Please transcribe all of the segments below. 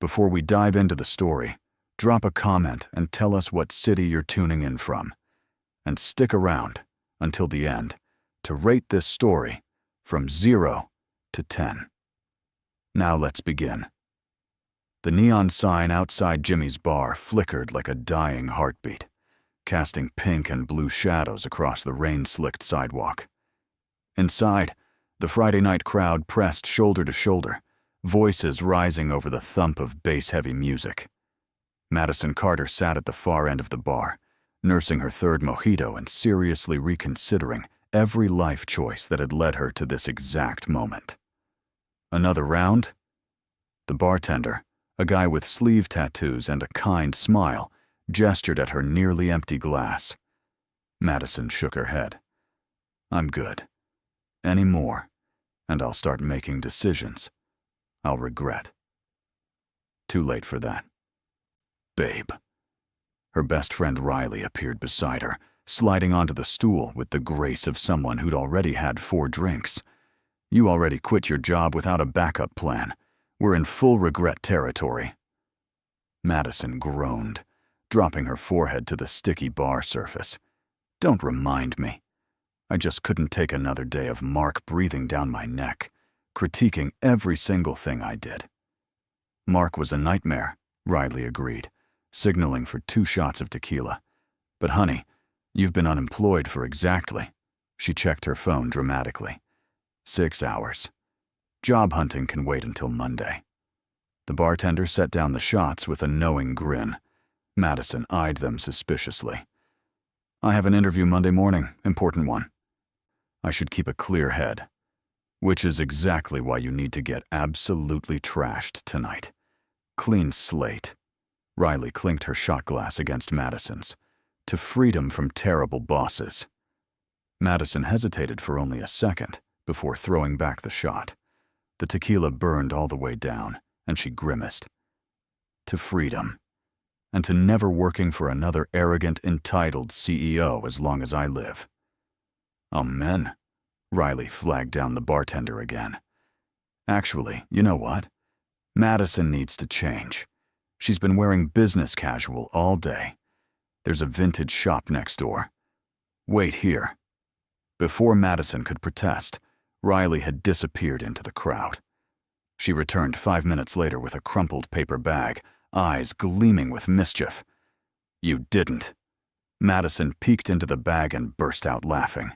Before we dive into the story, drop a comment and tell us what city you're tuning in from. And stick around until the end to rate this story from 0 to 10. Now let's begin. The neon sign outside Jimmy's bar flickered like a dying heartbeat, casting pink and blue shadows across the rain-slicked sidewalk. Inside, the Friday night crowd pressed shoulder to shoulder, voices rising over the thump of bass-heavy music. Madison Carter sat at the far end of the bar, nursing her third mojito and seriously reconsidering every life choice that had led her to this exact moment. Another round? The bartender, a guy with sleeve tattoos and a kind smile, gestured at her nearly empty glass. Madison shook her head. I'm good. Any more, and I'll start making decisions I'll regret. Too late for that. Babe. Her best friend Riley appeared beside her, sliding onto the stool with the grace of someone who'd already had 4 drinks. You already quit your job without a backup plan. We're in full regret territory. Madison groaned, dropping her forehead to the sticky bar surface. Don't remind me. I just couldn't take another day of Mark breathing down my neck, critiquing every single thing I did. Mark was a nightmare, Riley agreed, signaling for 2 shots of tequila. But honey, you've been unemployed for exactly, she checked her phone dramatically, 6 hours. Job hunting can wait until Monday. The bartender set down the shots with a knowing grin. Madison eyed them suspiciously. I have an interview Monday morning, important one. I should keep a clear head. Which is exactly why you need to get absolutely trashed tonight. Clean slate. Riley clinked her shot glass against Madison's. To freedom from terrible bosses. Madison hesitated for only a second before throwing back the shot. The tequila burned all the way down, and she grimaced. To freedom. And to never working for another arrogant, entitled CEO as long as I live. Amen. Riley flagged down the bartender again. Actually, you know what? Madison needs to change. She's been wearing business casual all day. There's a vintage shop next door. Wait here. Before Madison could protest, Riley had disappeared into the crowd. She returned 5 minutes later with a crumpled paper bag, eyes gleaming with mischief. You didn't. Madison peeked into the bag and burst out laughing.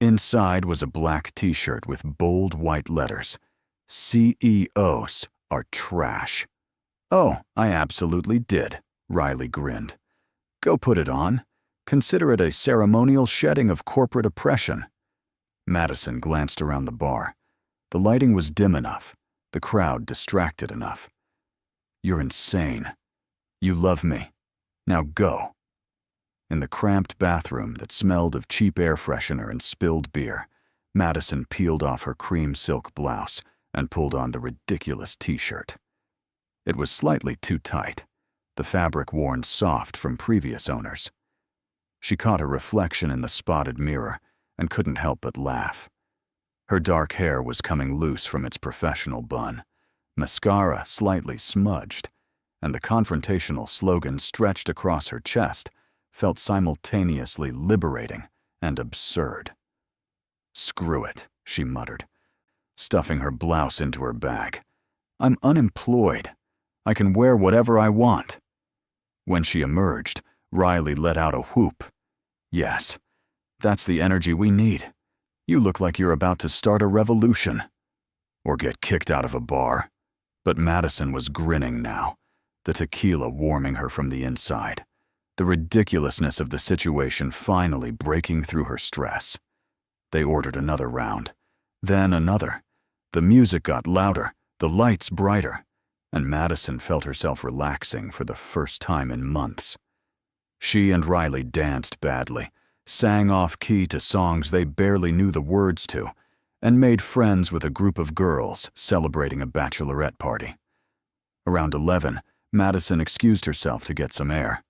Inside was a black t-shirt with bold white letters. CEOs are trash. Oh, I absolutely did, Riley grinned. Go put it on. Consider it a ceremonial shedding of corporate oppression. Madison glanced around the bar. The lighting was dim enough, the crowd distracted enough. You're insane. You love me. Now go. In the cramped bathroom that smelled of cheap air freshener and spilled beer, Madison peeled off her cream silk blouse and pulled on the ridiculous t-shirt. It was slightly too tight, the fabric worn soft from previous owners. She caught her reflection in the spotted mirror and couldn't help but laugh. Her dark hair was coming loose from its professional bun, mascara slightly smudged, and the confrontational slogan stretched across her chest felt simultaneously liberating and absurd. Screw it, she muttered, stuffing her blouse into her bag. I'm unemployed. I can wear whatever I want. When she emerged, Riley let out a whoop. Yes, that's the energy we need. You look like you're about to start a revolution. Or get kicked out of a bar. But Madison was grinning now, the tequila warming her from the inside, the ridiculousness of the situation finally breaking through her stress. They ordered another round, then another. The music got louder, the lights brighter, and Madison felt herself relaxing for the first time in months. She and Riley danced badly, sang off-key to songs they barely knew the words to, and made friends with a group of girls celebrating a bachelorette party. Around 11, Madison excused herself to get some air.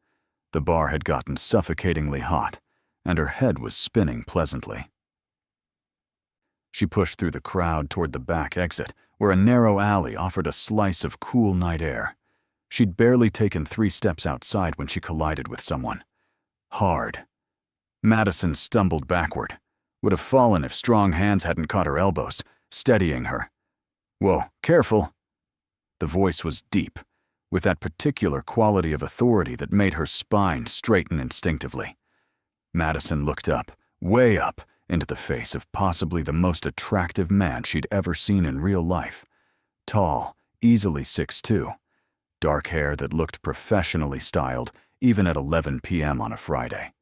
The bar had gotten suffocatingly hot, and her head was spinning pleasantly. She pushed through the crowd toward the back exit, where a narrow alley offered a slice of cool night air. She'd barely taken 3 steps outside when she collided with someone. Hard. Madison stumbled backward. Would have fallen if strong hands hadn't caught her elbows, steadying her. "Whoa, careful." The voice was deep, with that particular quality of authority that made her spine straighten instinctively. Madison looked up, way up, into the face of possibly the most attractive man she'd ever seen in real life. Tall, easily 6'2", dark hair that looked professionally styled even at 11 p.m. on a Friday.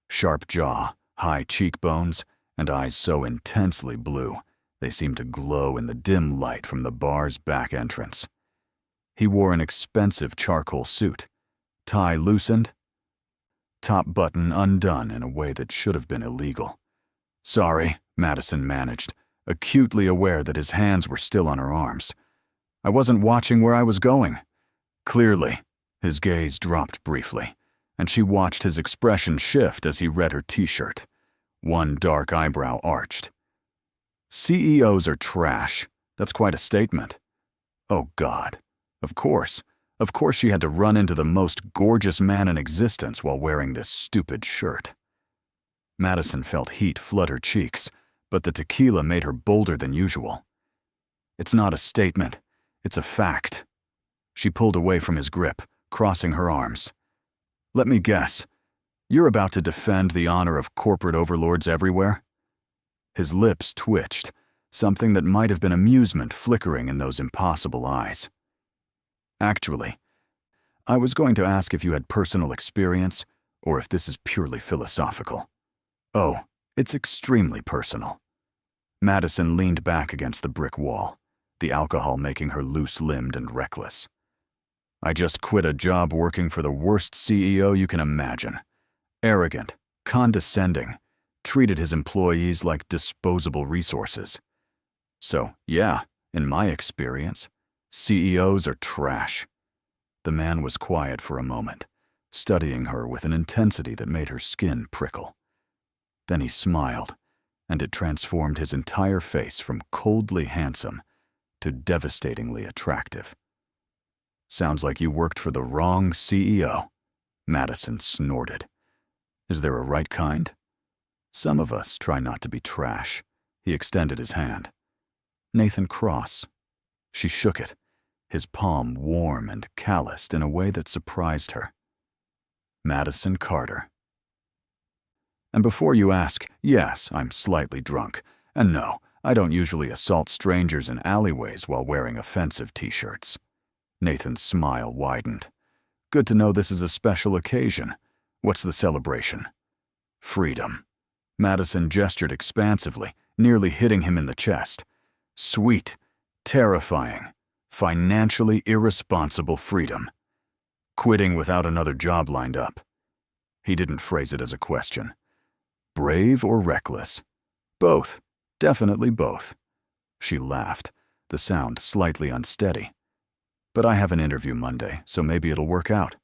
Sharp jaw, high cheekbones, and eyes so intensely blue they seemed to glow in the dim light from the bar's back entrance. He wore an expensive charcoal suit, tie loosened, top button undone in a way that should have been illegal. "Sorry," Madison managed, acutely aware that his hands were still on her arms. "I wasn't watching where I was going." Clearly, his gaze dropped briefly, and she watched his expression shift as he read her t-shirt. One dark eyebrow arched. "CEOs are trash. That's quite a statement." Oh God. Of course she had to run into the most gorgeous man in existence while wearing this stupid shirt. Madison felt heat flood her cheeks, but the tequila made her bolder than usual. "It's not a statement. It's a fact." She pulled away from his grip, crossing her arms. "Let me guess. You're about to defend the honor of corporate overlords everywhere?" His lips twitched, something that might have been amusement flickering in those impossible eyes. "Actually, I was going to ask if you had personal experience, or if this is purely philosophical." "Oh, it's extremely personal." Madison leaned back against the brick wall, the alcohol making her loose-limbed and reckless. "I just quit a job working for the worst CEO you can imagine. Arrogant, condescending, treated his employees like disposable resources. So, yeah, in my experience, CEOs are trash." The man was quiet for a moment, studying her with an intensity that made her skin prickle. Then he smiled, and it transformed his entire face from coldly handsome to devastatingly attractive. "Sounds like you worked for the wrong CEO," Madison snorted. "Is there a right kind?" "Some of us try not to be trash." He extended his hand. "Nathan Cross." She shook it, his palm warm and calloused in a way that surprised her. "Madison Carter." "And before you ask, yes, I'm slightly drunk. And no, I don't usually assault strangers in alleyways while wearing offensive t-shirts." Nathan's smile widened. "Good to know this is a special occasion. What's the celebration?" "Freedom." Madison gestured expansively, nearly hitting him in the chest. "Sweet, terrifying, financially irresponsible freedom. Quitting without another job lined up." He didn't phrase it as a question. "Brave or reckless?" "Both. Definitely both." She laughed, the sound slightly unsteady. "But I have an interview Monday, so maybe it'll work out.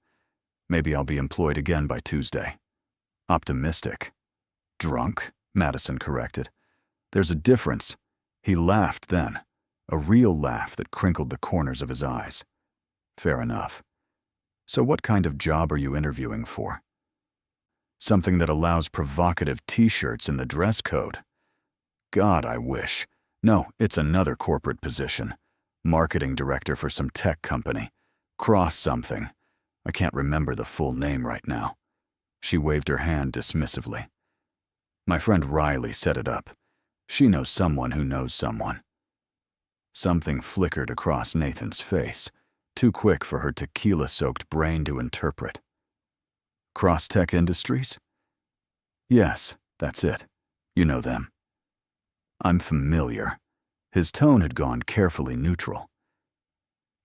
Maybe I'll be employed again by Tuesday." "Optimistic." "Drunk," Madison corrected. "There's a difference." He laughed then, a real laugh that crinkled the corners of his eyes. "Fair enough. So what kind of job are you interviewing for?" "Something that allows provocative t-shirts in the dress code." "God, I wish. No, it's another corporate position. Marketing director for some tech company. Cross something. I can't remember the full name right now." She waved her hand dismissively. "My friend Riley set it up. She knows someone who knows someone." Something flickered across Nathan's face, too quick for her tequila-soaked brain to interpret. "Cross-Tech Industries?" "Yes, that's it. You know them." "I'm familiar." His tone had gone carefully neutral.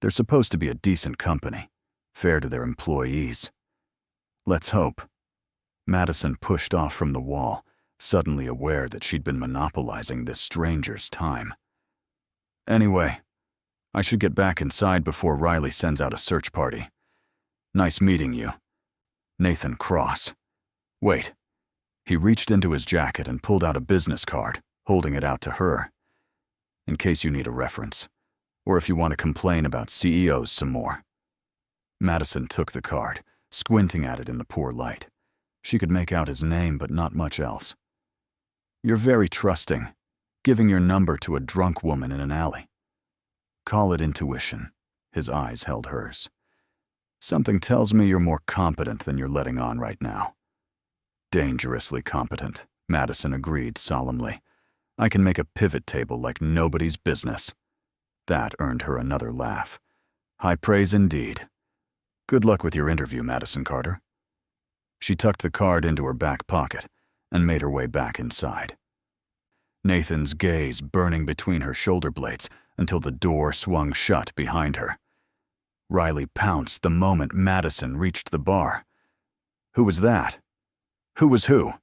"They're supposed to be a decent company, fair to their employees." "Let's hope." Madison pushed off from the wall, suddenly aware that she'd been monopolizing this stranger's time. "Anyway, I should get back inside before Riley sends out a search party. Nice meeting you. Nathan Cross." "Wait." He reached into his jacket and pulled out a business card, holding it out to her. In case you need a reference, or if you want to complain about CEOs some more. Madison took the card, squinting at it in the poor light. She could make out his name, but not much else. You're very trusting, giving your number to a drunk woman in an alley. Call it intuition. His eyes held hers. Something tells me you're more competent than you're letting on right now. Dangerously competent, Madison agreed solemnly. I can make a pivot table like nobody's business. That earned her another laugh. High praise indeed. Good luck with your interview, Madison Carter. She tucked the card into her back pocket and made her way back inside. Nathan's gaze burning between her shoulder blades until the door swung shut behind her. Riley pounced the moment Madison reached the bar. Who was that? Who was who?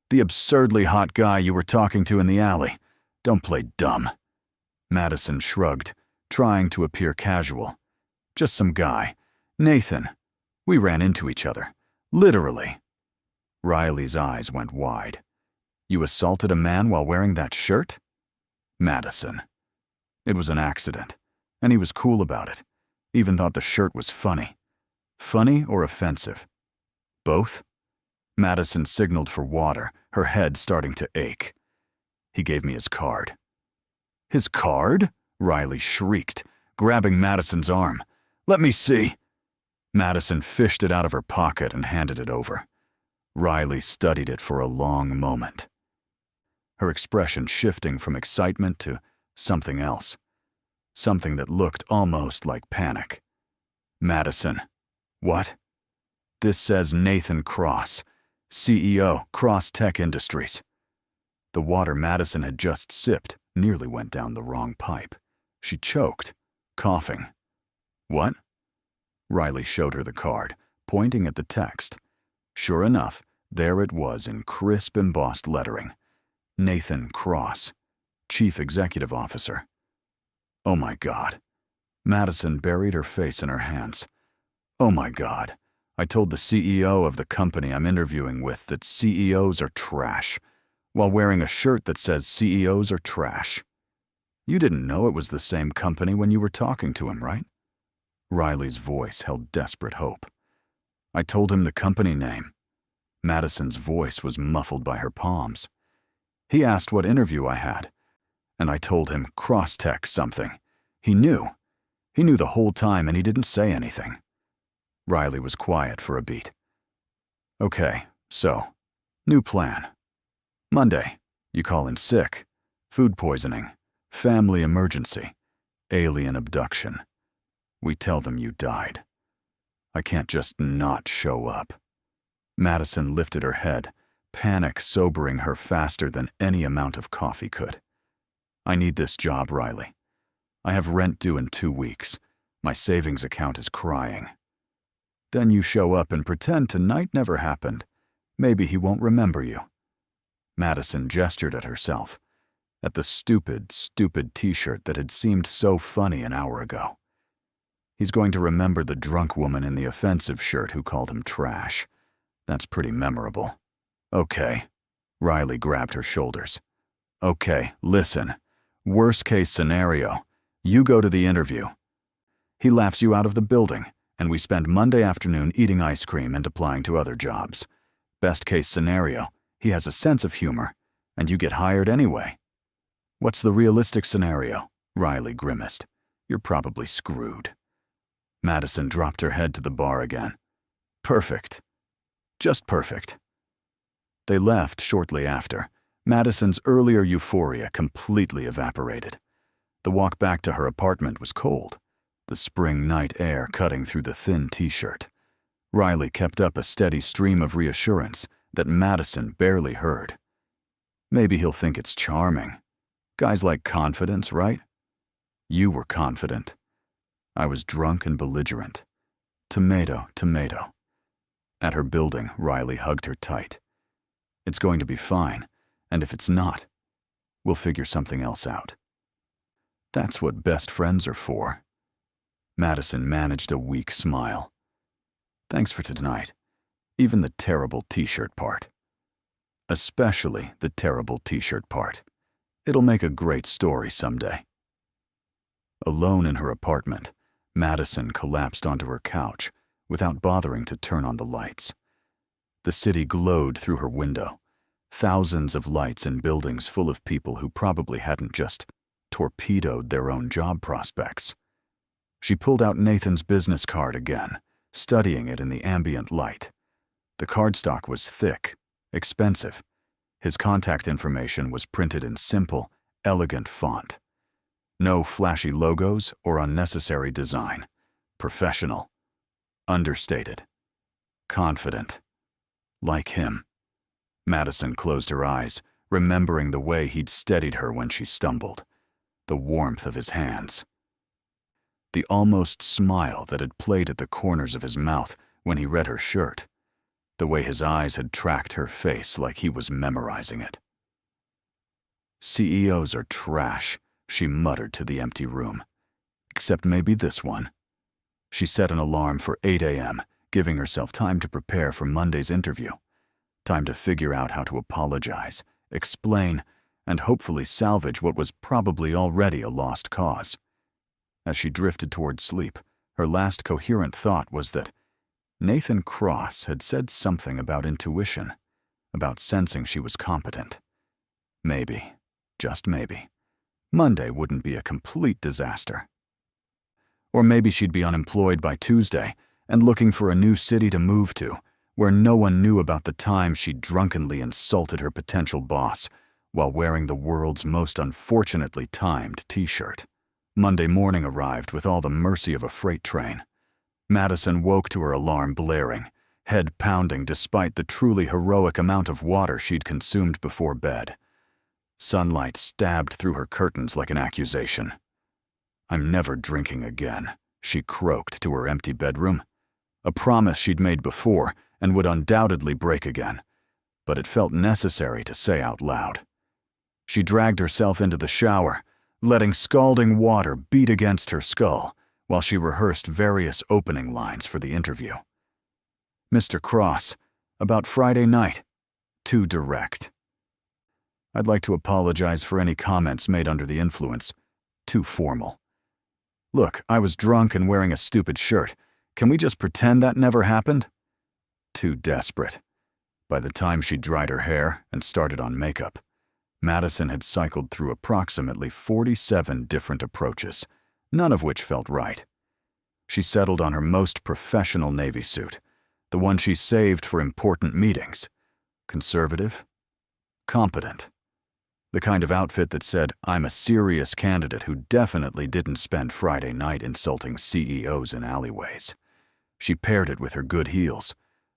The absurdly hot guy you were talking to in the alley. Don't play dumb. Madison shrugged, trying to appear casual. Just some guy. Nathan. We ran into each other. Literally. Riley's eyes went wide. You assaulted a man while wearing that shirt? Madison. It was an accident, and he was cool about it. Even thought the shirt was funny. Funny or offensive? Both? Madison signaled for water, her head starting to ache. He gave me his card. His card? Riley shrieked, grabbing Madison's arm. Let me see. Madison fished it out of her pocket and handed it over. Riley studied it for a long moment, her expression shifting from excitement to something else. Something that looked almost like panic. Madison. What? This says Nathan Cross, CEO, Cross Tech Industries. The water Madison had just sipped nearly went down the wrong pipe. She choked, coughing. What? Riley showed her the card, pointing at the text. Sure enough, there it was in crisp embossed lettering. Nathan Cross, Chief Executive Officer. Oh my God. Madison buried her face in her hands. Oh my God. I told the CEO of the company I'm interviewing with that CEOs are trash, while wearing a shirt that says CEOs are trash. You didn't know it was the same company when you were talking to him, right? Riley's voice held desperate hope. I told him the company name. Madison's voice was muffled by her palms. He asked what interview I had, and I told him Crosstech something. He knew. He knew the whole time and he didn't say anything. Riley was quiet for a beat. Okay, so, new plan. Monday, you call in sick, food poisoning, family emergency, alien abduction. We tell them you died. I can't just not show up. Madison lifted her head, panic sobering her faster than any amount of coffee could. I need this job, Riley. I have rent due in 2 weeks. My savings account is crying. Then you show up and pretend tonight never happened. Maybe he won't remember you. Madison gestured at herself, at the stupid t-shirt that had seemed so funny an hour ago. He's going to remember the drunk woman in the offensive shirt who called him trash. That's pretty memorable. Okay. Riley grabbed her shoulders. Okay, listen. Worst case scenario. You go to the interview. He laughs you out of the building, and we spend Monday afternoon eating ice cream and applying to other jobs. Best case scenario, he has a sense of humor, and you get hired anyway. What's the realistic scenario? Riley grimaced. You're probably screwed. Madison dropped her head to the bar again. Perfect. Just perfect. They left shortly after. Madison's earlier euphoria completely evaporated. The walk back to her apartment was cold, the spring night air cutting through the thin t-shirt. Riley kept up a steady stream of reassurance that Madison barely heard. Maybe he'll think it's charming. Guys like confidence, right? You were confident. I was drunk and belligerent. Tomato, tomato. At her building, Riley hugged her tight. It's going to be fine, and if it's not, we'll figure something else out. That's what best friends are for. Madison managed a weak smile. Thanks for tonight, even the terrible t-shirt part. Especially the terrible t-shirt part. It'll make a great story someday. Alone in her apartment, Madison collapsed onto her couch without bothering to turn on the lights. The city glowed through her window, thousands of lights in buildings full of people who probably hadn't just torpedoed their own job prospects. She pulled out Nathan's business card again, studying it in the ambient light. The cardstock was thick, expensive. His contact information was printed in simple, elegant font. No flashy logos or unnecessary design. Professional. Understated. Confident. Like him. Madison closed her eyes, remembering the way he'd steadied her when she stumbled. The warmth of his hands. The almost smile that had played at the corners of his mouth when he read her shirt. The way his eyes had tracked her face like he was memorizing it. CEOs are trash, she muttered to the empty room. Except maybe this one. She set an alarm for 8 a.m., giving herself time to prepare for Monday's interview. Time to figure out how to apologize, explain, and hopefully salvage what was probably already a lost cause. As she drifted toward sleep, her last coherent thought was that Nathan Cross had said something about intuition, about sensing she was competent. Maybe, just maybe, Monday wouldn't be a complete disaster. Or maybe she'd be unemployed by Tuesday and looking for a new city to move to, where no one knew about the time she drunkenly insulted her potential boss while wearing the world's most unfortunately timed t-shirt. Monday morning arrived with all the mercy of a freight train. Madison woke to her alarm blaring, head pounding despite the truly heroic amount of water she'd consumed before bed. Sunlight stabbed through her curtains like an accusation. "I'm never drinking again," she croaked to her empty bedroom. A promise she'd made before and would undoubtedly break again, but it felt necessary to say out loud. She dragged herself into the shower, letting scalding water beat against her skull while she rehearsed various opening lines for the interview. "Mr. Cross, about Friday night. Too direct. I'd like to apologize for any comments made under the influence. Too formal. Look, I was drunk and wearing a stupid shirt. Can we just pretend that never happened?" Too desperate. By the time she'd dried her hair and started on makeup, Madison had cycled through approximately 47 different approaches, none of which felt right. She settled on her most professional navy suit, the one she saved for important meetings. Conservative, competent. The kind of outfit that said, "I'm a serious candidate who definitely didn't spend Friday night insulting CEOs in alleyways." She paired it with her good heels,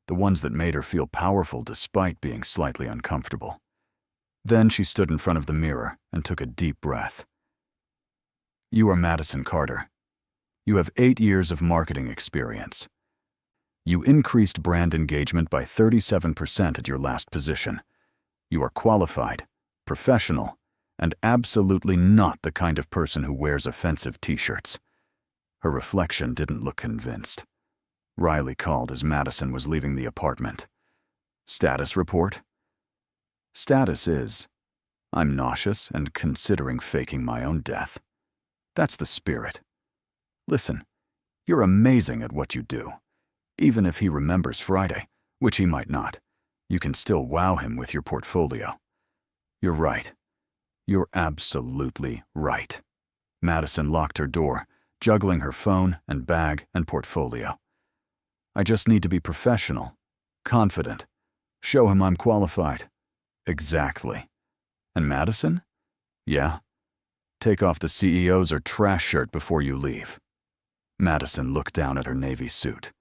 the ones that made her feel powerful despite being slightly uncomfortable. Then she stood in front of the mirror and took a deep breath. "You are Madison Carter. You have 8 years of marketing experience. You increased brand engagement by 37% at your last position. You are qualified, professional, and absolutely not the kind of person who wears offensive t-shirts." Her reflection didn't look convinced. Riley called as Madison was leaving the apartment. "Status report?" "Status is, I'm nauseous and considering faking my own death." That's the spirit. Listen, you're amazing at what you do. Even if he remembers Friday, which he might not, you can still wow him with your portfolio. You're right. You're absolutely right. Madison locked her door, juggling her phone and bag and portfolio. "I just need to be professional, confident, show him I'm qualified." Exactly. And Madison? Yeah. Take off the CEO's or trash shirt before you leave. Madison looked down at her navy suit.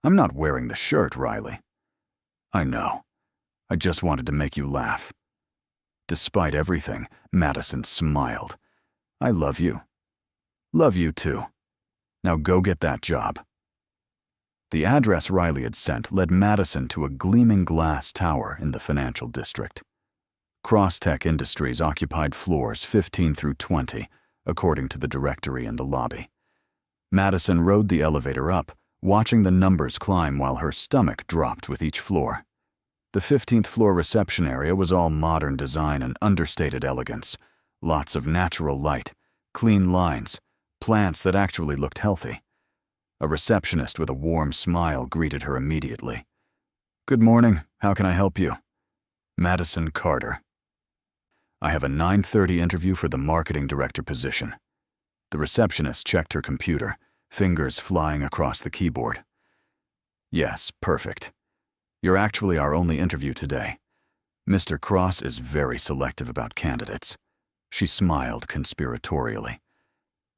"I'm not wearing the shirt, Riley." "I know. I just wanted to make you laugh." Despite everything, Madison smiled. "I love you. Love you too. Now go get that job." The address Riley had sent led Madison to a gleaming glass tower in the financial district. Crosstech Industries occupied floors 15 through 20, according to the directory in the lobby. Madison rode the elevator up, watching the numbers climb while her stomach dropped with each floor. The 15th floor reception area was all modern design and understated elegance. Lots of natural light, clean lines, plants that actually looked healthy. A receptionist with a warm smile greeted her immediately. "Good morning. How can I help you?" Madison Carter. "I have a 9:30 interview for the marketing director position." The receptionist checked her computer, fingers flying across the keyboard. "Yes, perfect. You're actually our only interview today. Mr. Cross is very selective about candidates." She smiled conspiratorially.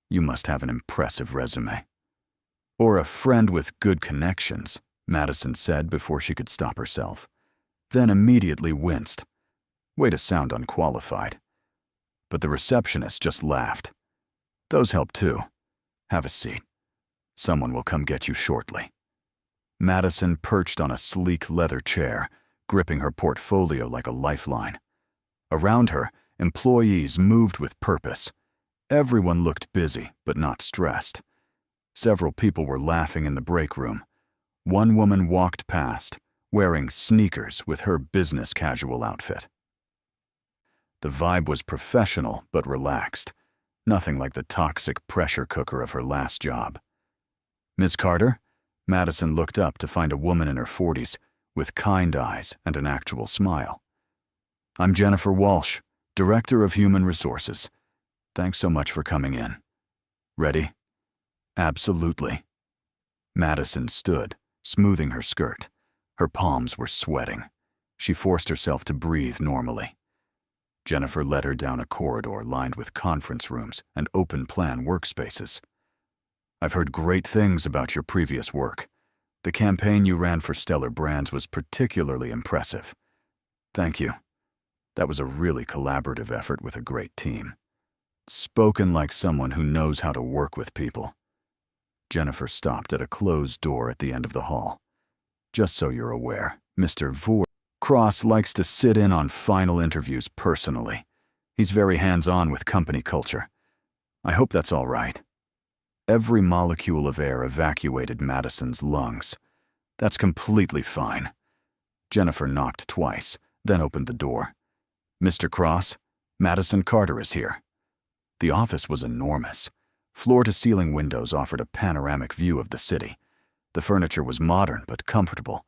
"You must have an impressive resume." "Or a friend with good connections," Madison said before she could stop herself. Then immediately winced. Way to sound unqualified. But the receptionist just laughed. "Those help too. Have a seat. Someone will come get you shortly." Madison perched on a sleek leather chair, gripping her portfolio like a lifeline. Around her, employees moved with purpose. Everyone looked busy, but not stressed. Several people were laughing in the break room. One woman walked past, wearing sneakers with her business casual outfit. The vibe was professional but relaxed, nothing like the toxic pressure cooker of her last job. "Ms. Carter?" Madison looked up to find a woman in her 40s, with kind eyes and an actual smile. "I'm Jennifer Walsh, Director of Human Resources. Thanks so much for coming in. Ready?" "Absolutely." Madison stood, smoothing her skirt. Her palms were sweating. She forced herself to breathe normally. Jennifer led her down a corridor lined with conference rooms and open-plan workspaces. "I've heard great things about your previous work. The campaign you ran for Stellar Brands was particularly impressive. Thank you. That was a really collaborative effort with a great team." Spoken like someone who knows how to work with people. Jennifer stopped at a closed door at the end of the hall. "Just so you're aware, Mr. Cross likes to sit in on final interviews personally. He's very hands-on with company culture. I hope that's all right." Every molecule of air evacuated Madison's lungs. "That's completely fine." Jennifer knocked twice, then opened the door. "Mr. Cross, Madison Carter is here." The office was enormous. Floor-to-ceiling windows offered a panoramic view of the city. The furniture was modern but comfortable.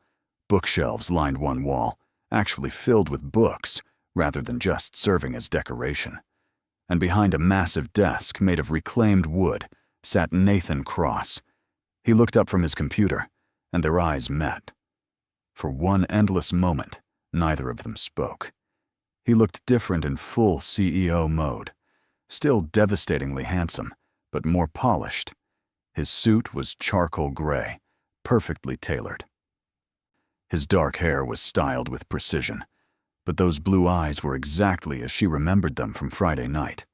Bookshelves lined one wall, actually filled with books, rather than just serving as decoration. And behind a massive desk made of reclaimed wood sat Nathan Cross. He looked up from his computer, and their eyes met. For one endless moment, neither of them spoke. He looked different in full CEO mode, still devastatingly handsome, but more polished. His suit was charcoal gray, perfectly tailored. His dark hair was styled with precision, but those blue eyes were exactly as she remembered them from Friday night.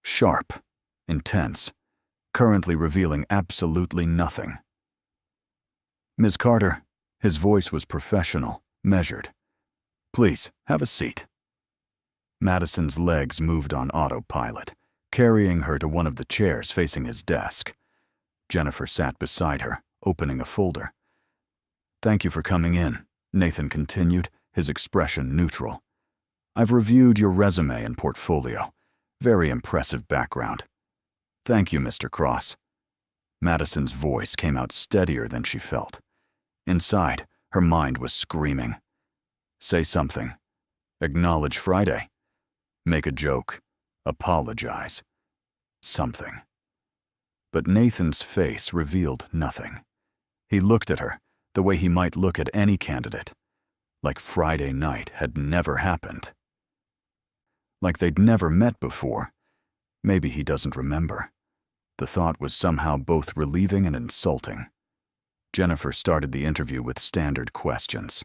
Sharp, intense, currently revealing absolutely nothing. "Ms. Carter," his voice was professional, measured. "Please, have a seat." Madison's legs moved on autopilot, carrying her to one of the chairs facing his desk. Jennifer sat beside her, opening a folder. "Thank you for coming in," Nathan continued, his expression neutral. "I've reviewed your resume and portfolio. Very impressive background." "Thank you, Mr. Cross." Madison's voice came out steadier than she felt. Inside, her mind was screaming. Say something. Acknowledge Friday. Make a joke. Apologize. Something. But Nathan's face revealed nothing. He looked at her the way he might look at any candidate, like Friday night had never happened. Like they'd never met before. Maybe he doesn't remember. The thought was somehow both relieving and insulting. Jennifer started the interview with standard questions.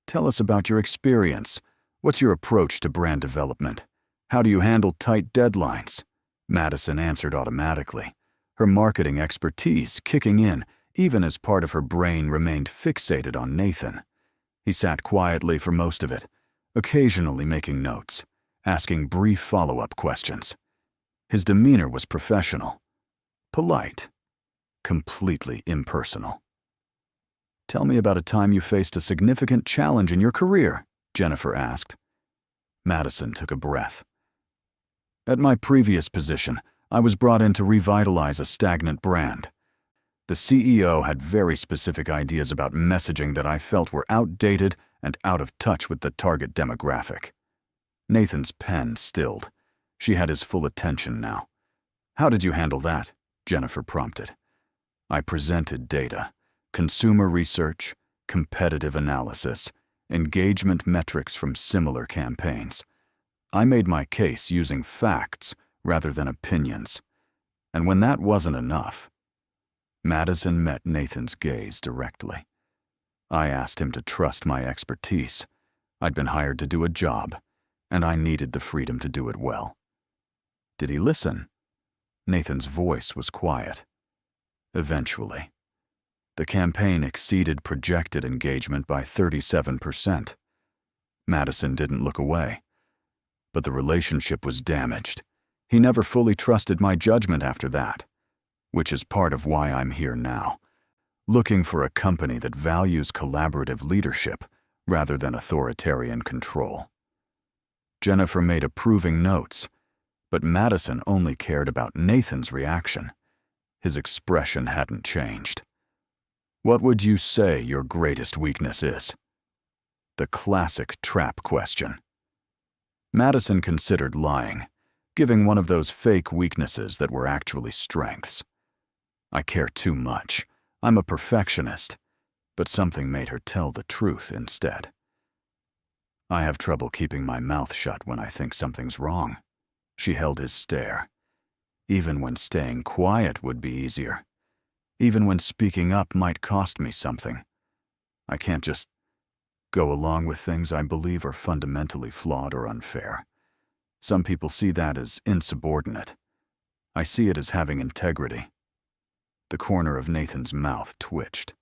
"Tell us about your experience. What's your approach to brand development? How do you handle tight deadlines?" Madison answered automatically, her marketing expertise kicking in even as part of her brain remained fixated on Nathan. He sat quietly for most of it, occasionally making notes, asking brief follow-up questions. His demeanor was professional, polite, completely impersonal. Tell me about a time you faced a significant challenge in your career, Jennifer asked. Madison took a breath. At my previous position, I was brought in to revitalize a stagnant brand. The CEO had very specific ideas about messaging that I felt were outdated and out of touch with the target demographic. Nathan's pen stilled. She had his full attention now. How did you handle that? Jennifer prompted. I presented data, consumer research, competitive analysis, engagement metrics from similar campaigns. I made my case using facts rather than opinions. And when that wasn't enough, Madison met Nathan's gaze directly. I asked him to trust my expertise. I'd been hired to do a job, and I needed the freedom to do it well. Did he listen? Nathan's voice was quiet. Eventually. The campaign exceeded projected engagement by 37%. Madison didn't look away. But the relationship was damaged. He never fully trusted my judgment after that, which is part of why I'm here now, looking for a company that values collaborative leadership rather than authoritarian control. Jennifer made approving notes, but Madison only cared about Nathan's reaction. His expression hadn't changed. What would you say your greatest weakness is? The classic trap question. Madison considered lying, giving one of those fake weaknesses that were actually strengths. I care too much. I'm a perfectionist, but something made her tell the truth instead. I have trouble keeping my mouth shut when I think something's wrong. She held his stare. Even when staying quiet would be easier. Even when speaking up might cost me something. I can't just go along with things I believe are fundamentally flawed or unfair. Some people see that as insubordinate. I see it as having integrity. The corner of Nathan's mouth twitched.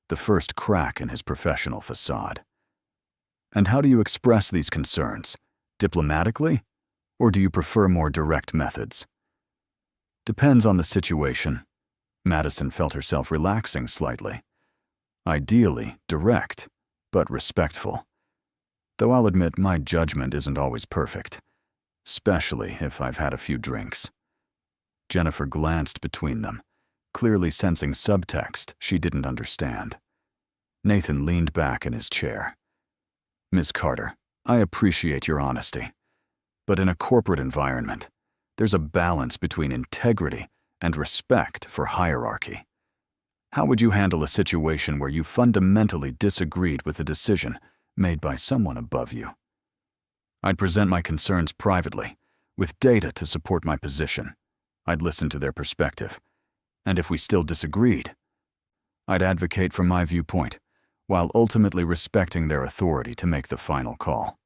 The first crack in his professional facade. And how do you express these concerns? Diplomatically? Or do you prefer more direct methods? Depends on the situation. Madison felt herself relaxing slightly. Ideally, direct, but respectful. Though I'll admit my judgment isn't always perfect, especially if I've had a few drinks. Jennifer glanced between them, clearly sensing subtext she didn't understand. Nathan leaned back in his chair. Ms. Carter, I appreciate your honesty, but in a corporate environment, there's a balance between integrity and respect for hierarchy. How would you handle a situation where you fundamentally disagreed with a decision made by someone above you? I'd present my concerns privately, with data to support my position. I'd listen to their perspective. And if we still disagreed, I'd advocate from my viewpoint, while ultimately respecting their authority to make the final call.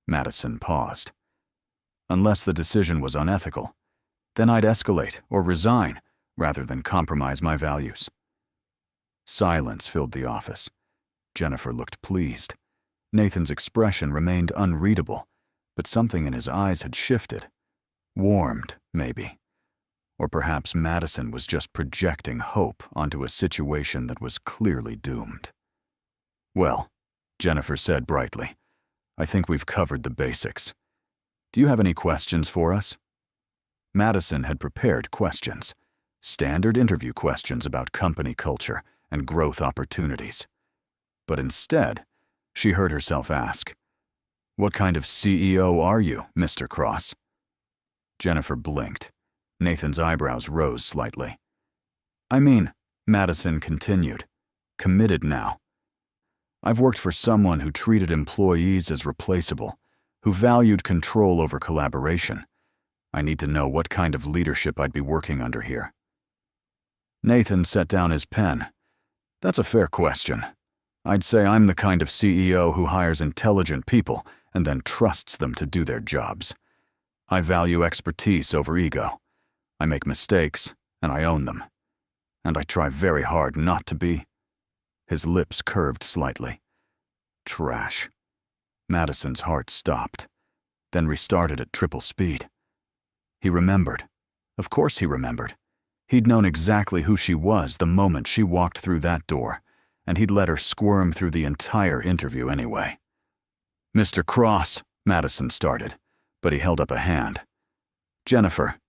Madison paused. Unless the decision was unethical, then I'd escalate or resign rather than compromise my values. Silence filled the office. Jennifer looked pleased. Nathan's expression remained unreadable, but something in his eyes had shifted. Warmed, maybe. Or perhaps Madison was just projecting hope onto a situation that was clearly doomed. Well, Jennifer said brightly, I think we've covered the basics. Do you have any questions for us? Madison had prepared questions, standard interview questions about company culture and growth opportunities. But instead, she heard herself ask, What kind of CEO are you, Mr. Cross? Jennifer blinked. Nathan's eyebrows rose slightly. I mean, Madison continued, committed now. I've worked for someone who treated employees as replaceable, who valued control over collaboration. I need to know what kind of leadership I'd be working under here. Nathan set down his pen. That's a fair question. I'd say I'm the kind of CEO who hires intelligent people and then trusts them to do their jobs. I value expertise over ego. I make mistakes, and I own them. And I try very hard not to be. His lips curved slightly. Trash. Madison's heart stopped, then restarted at triple speed. He remembered. Of course he remembered. He'd known exactly who she was the moment she walked through that door, and he'd let her squirm through the entire interview anyway. "Mr. Cross," Madison started, but he held up a hand. "Jennifer,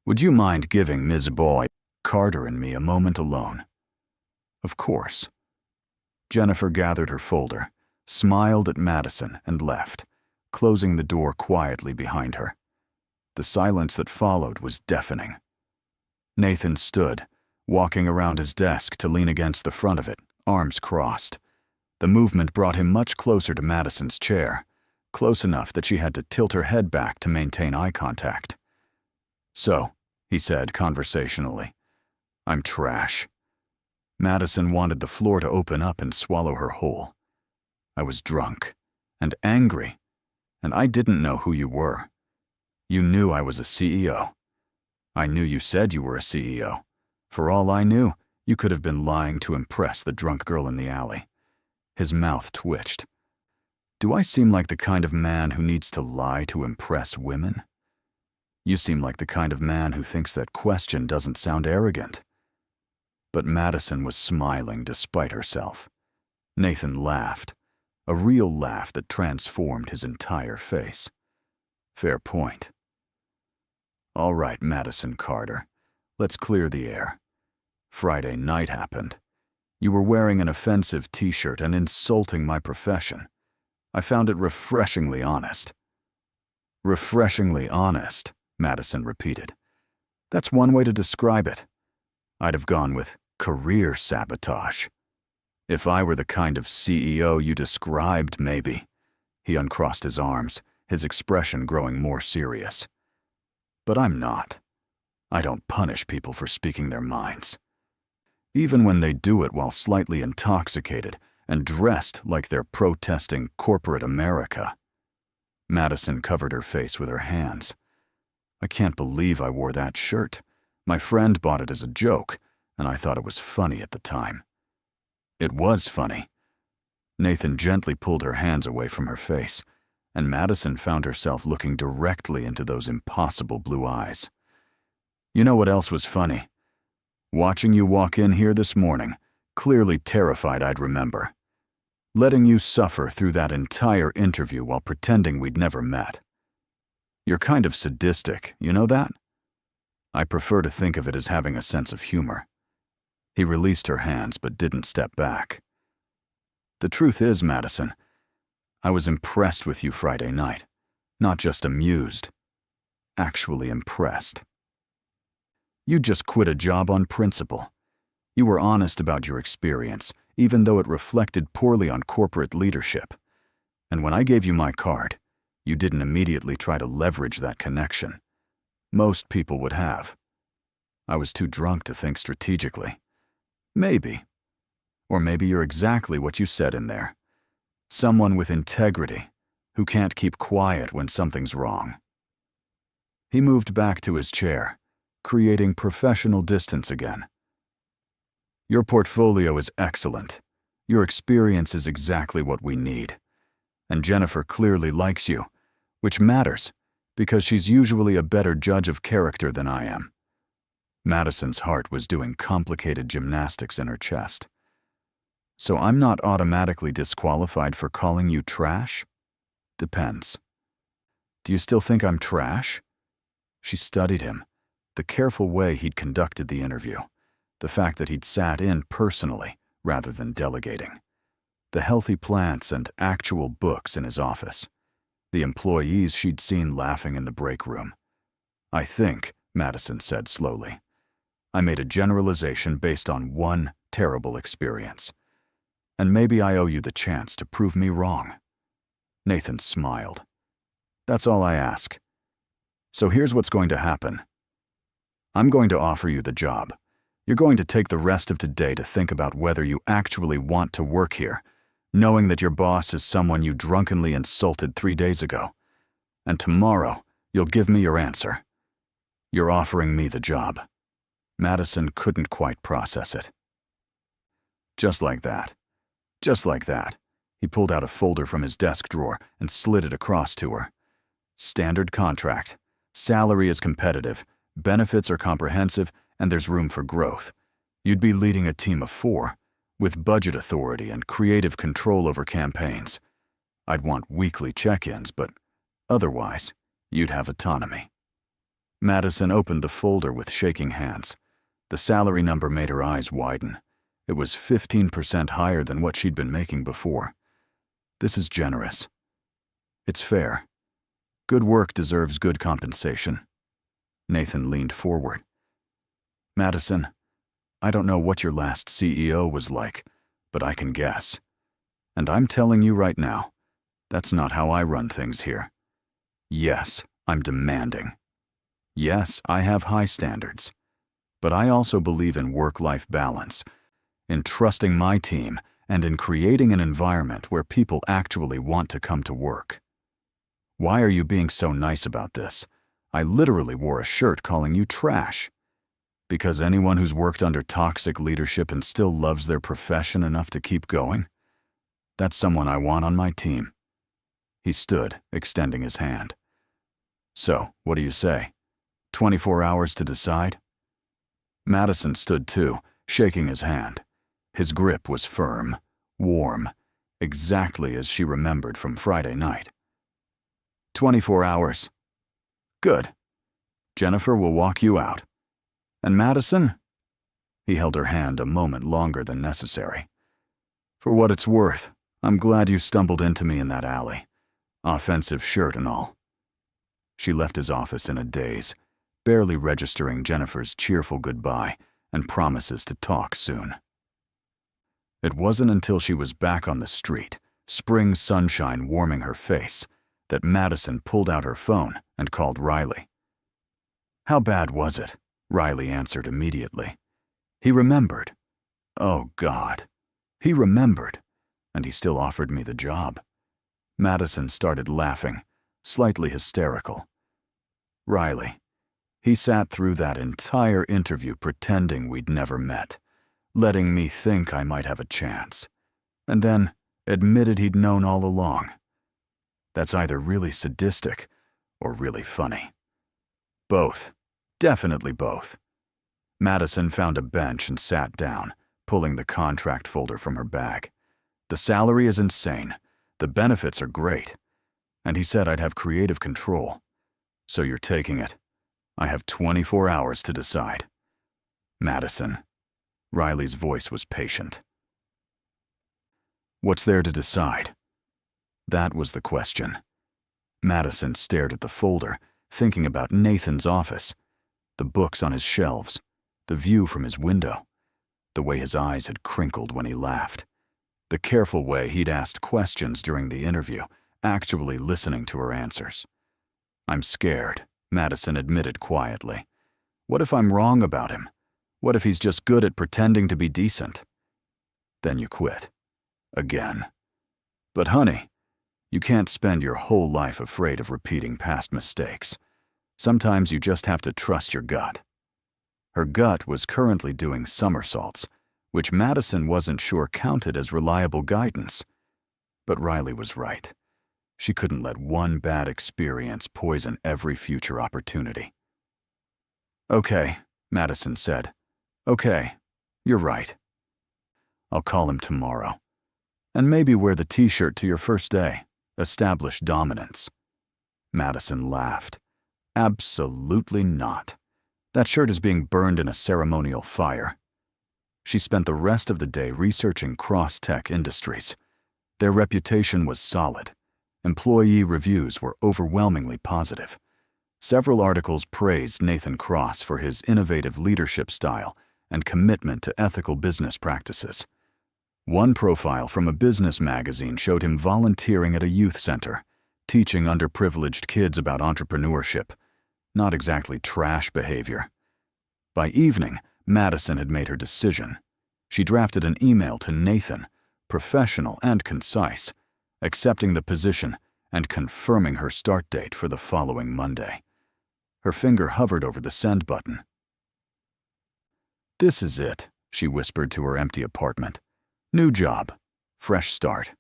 would you mind giving Ms. Boy, Carter and me a moment alone?" Of course. Jennifer gathered her folder, smiled at Madison, and left, closing the door quietly behind her. The silence that followed was deafening. Nathan stood, walking around his desk to lean against the front of it, arms crossed. The movement brought him much closer to Madison's chair, close enough that she had to tilt her head back to maintain eye contact. "So," he said conversationally, "I'm trash." Madison wanted the floor to open up and swallow her whole. "I was drunk and angry, and I didn't know who you were. You knew I was a CEO. I knew you said you were a CEO. For all I knew, you could have been lying to impress the drunk girl in the alley." His mouth twitched. "Do I seem like the kind of man who needs to lie to impress women? You seem like the kind of man who thinks that question doesn't sound arrogant." But Madison was smiling despite herself. Nathan laughed, a real laugh that transformed his entire face. "Fair point. All right, Madison Carter, let's clear the air. Friday night happened. You were wearing an offensive t-shirt and insulting my profession. I found it refreshingly honest." "Refreshingly honest," Madison repeated. "That's one way to describe it. I'd have gone with career sabotage. If I were the kind of CEO you described, maybe." He uncrossed his arms, his expression growing more serious. "But I'm not. I don't punish people for speaking their minds. Even when they do it while slightly intoxicated and dressed like they're protesting corporate America." Madison covered her face with her hands. "I can't believe I wore that shirt. My friend bought it as a joke, and I thought it was funny at the time." "It was funny." Nathan gently pulled her hands away from her face, and Madison found herself looking directly into those impossible blue eyes. "You know what else was funny? Watching you walk in here this morning, clearly terrified I'd remember. Letting you suffer through that entire interview while pretending we'd never met. You're kind of sadistic, you know that? I prefer to think of it as having a sense of humor." He released her hands but didn't step back. "The truth is, Madison, I was impressed with you Friday night. Not just amused. Actually impressed. You just quit a job on principle. You were honest about your experience, even though it reflected poorly on corporate leadership. And when I gave you my card, you didn't immediately try to leverage that connection. Most people would have. I was too drunk to think strategically. Maybe. Or maybe you're exactly what you said in there. Someone with integrity, who can't keep quiet when something's wrong." He moved back to his chair, creating professional distance again. "Your portfolio is excellent. Your experience is exactly what we need. And Jennifer clearly likes you, which matters, because she's usually a better judge of character than I am." Madison's heart was doing complicated gymnastics in her chest. "So I'm not automatically disqualified for calling you trash?" "Depends. Do you still think I'm trash?" She studied him, the careful way he'd conducted the interview, the fact that he'd sat in personally rather than delegating, the healthy plants and actual books in his office, the employees she'd seen laughing in the break room. "I think," Madison said slowly, "I made a generalization based on one terrible experience. And maybe I owe you the chance to prove me wrong." Nathan smiled. "That's all I ask. So here's what's going to happen. I'm going to offer you the job. You're going to take the rest of today to think about whether you actually want to work here, knowing that your boss is someone you drunkenly insulted 3 days ago. And tomorrow, you'll give me your answer. You're offering me the job." Madison couldn't quite process it. Just like that. Just like that. He pulled out a folder from his desk drawer and slid it across to her. "Standard contract. Salary is competitive. Benefits are comprehensive, and there's room for growth. You'd be leading a team of 4, with budget authority and creative control over campaigns. I'd want weekly check-ins, but otherwise, you'd have autonomy. Madison opened the folder with shaking hands. The salary number made her eyes widen. It was 15% higher than what she'd been making before. This is generous. It's fair. Good work deserves good compensation. Nathan leaned forward. Madison, I don't know what your last CEO was like, but I can guess. And I'm telling you right now, that's not how I run things here. Yes, I'm demanding. Yes, I have high standards. But I also believe in work-life balance, in trusting my team, and in creating an environment where people actually want to come to work. Why are you being so nice about this? I literally wore a shirt calling you trash. Because anyone who's worked under toxic leadership and still loves their profession enough to keep going? That's someone I want on my team. He stood, extending his hand. So, what do you say? 24 hours to decide? Madison stood too, shaking his hand. His grip was firm, warm, exactly as she remembered from Friday night. 24 hours. Good. Jennifer will walk you out. And Madison? He held her hand a moment longer than necessary. For what it's worth, I'm glad you stumbled into me in that alley. Offensive shirt and all. She left his office in a daze, barely registering Jennifer's cheerful goodbye and promises to talk soon. It wasn't until she was back on the street, spring sunshine warming her face, that Madison pulled out her phone and called Riley. How bad was it? Riley answered immediately. He remembered. Oh, God. He remembered, and he still offered me the job. Madison started laughing, slightly hysterical. Riley. He sat through that entire interview pretending we'd never met, letting me think I might have a chance, and then admitted he'd known all along. That's either really sadistic or really funny. Both. Definitely both. Madison found a bench and sat down, pulling the contract folder from her bag. The salary is insane. The benefits are great. And he said I'd have creative control. So you're taking it. I have 24 hours to decide. Madison. Riley's voice was patient. What's there to decide? That was the question. Madison stared at the folder, thinking about Nathan's office, the books on his shelves, the view from his window, the way his eyes had crinkled when he laughed, the careful way he'd asked questions during the interview, actually listening to her answers. I'm scared, Madison admitted quietly. What if I'm wrong about him? What if he's just good at pretending to be decent? Then you quit. Again. But honey, you can't spend your whole life afraid of repeating past mistakes. Sometimes you just have to trust your gut. Her gut was currently doing somersaults, which Madison wasn't sure counted as reliable guidance. But Riley was right. She couldn't let one bad experience poison every future opportunity. Okay, Madison said. Okay, you're right. I'll call him tomorrow. And maybe wear the t-shirt to your first day. Establish dominance. Madison laughed. Absolutely not. That shirt is being burned in a ceremonial fire. She spent the rest of the day researching cross-tech industries. Their reputation was solid. Employee reviews were overwhelmingly positive. Several articles praised Nathan Cross for his innovative leadership style and commitment to ethical business practices. One profile from a business magazine showed him volunteering at a youth center, teaching underprivileged kids about entrepreneurship. Not exactly trash behavior. By evening, Madison had made her decision. She drafted an email to Nathan, professional and concise, accepting the position and confirming her start date for the following Monday. Her finger hovered over the send button. This is it, she whispered to her empty apartment. New job, fresh start,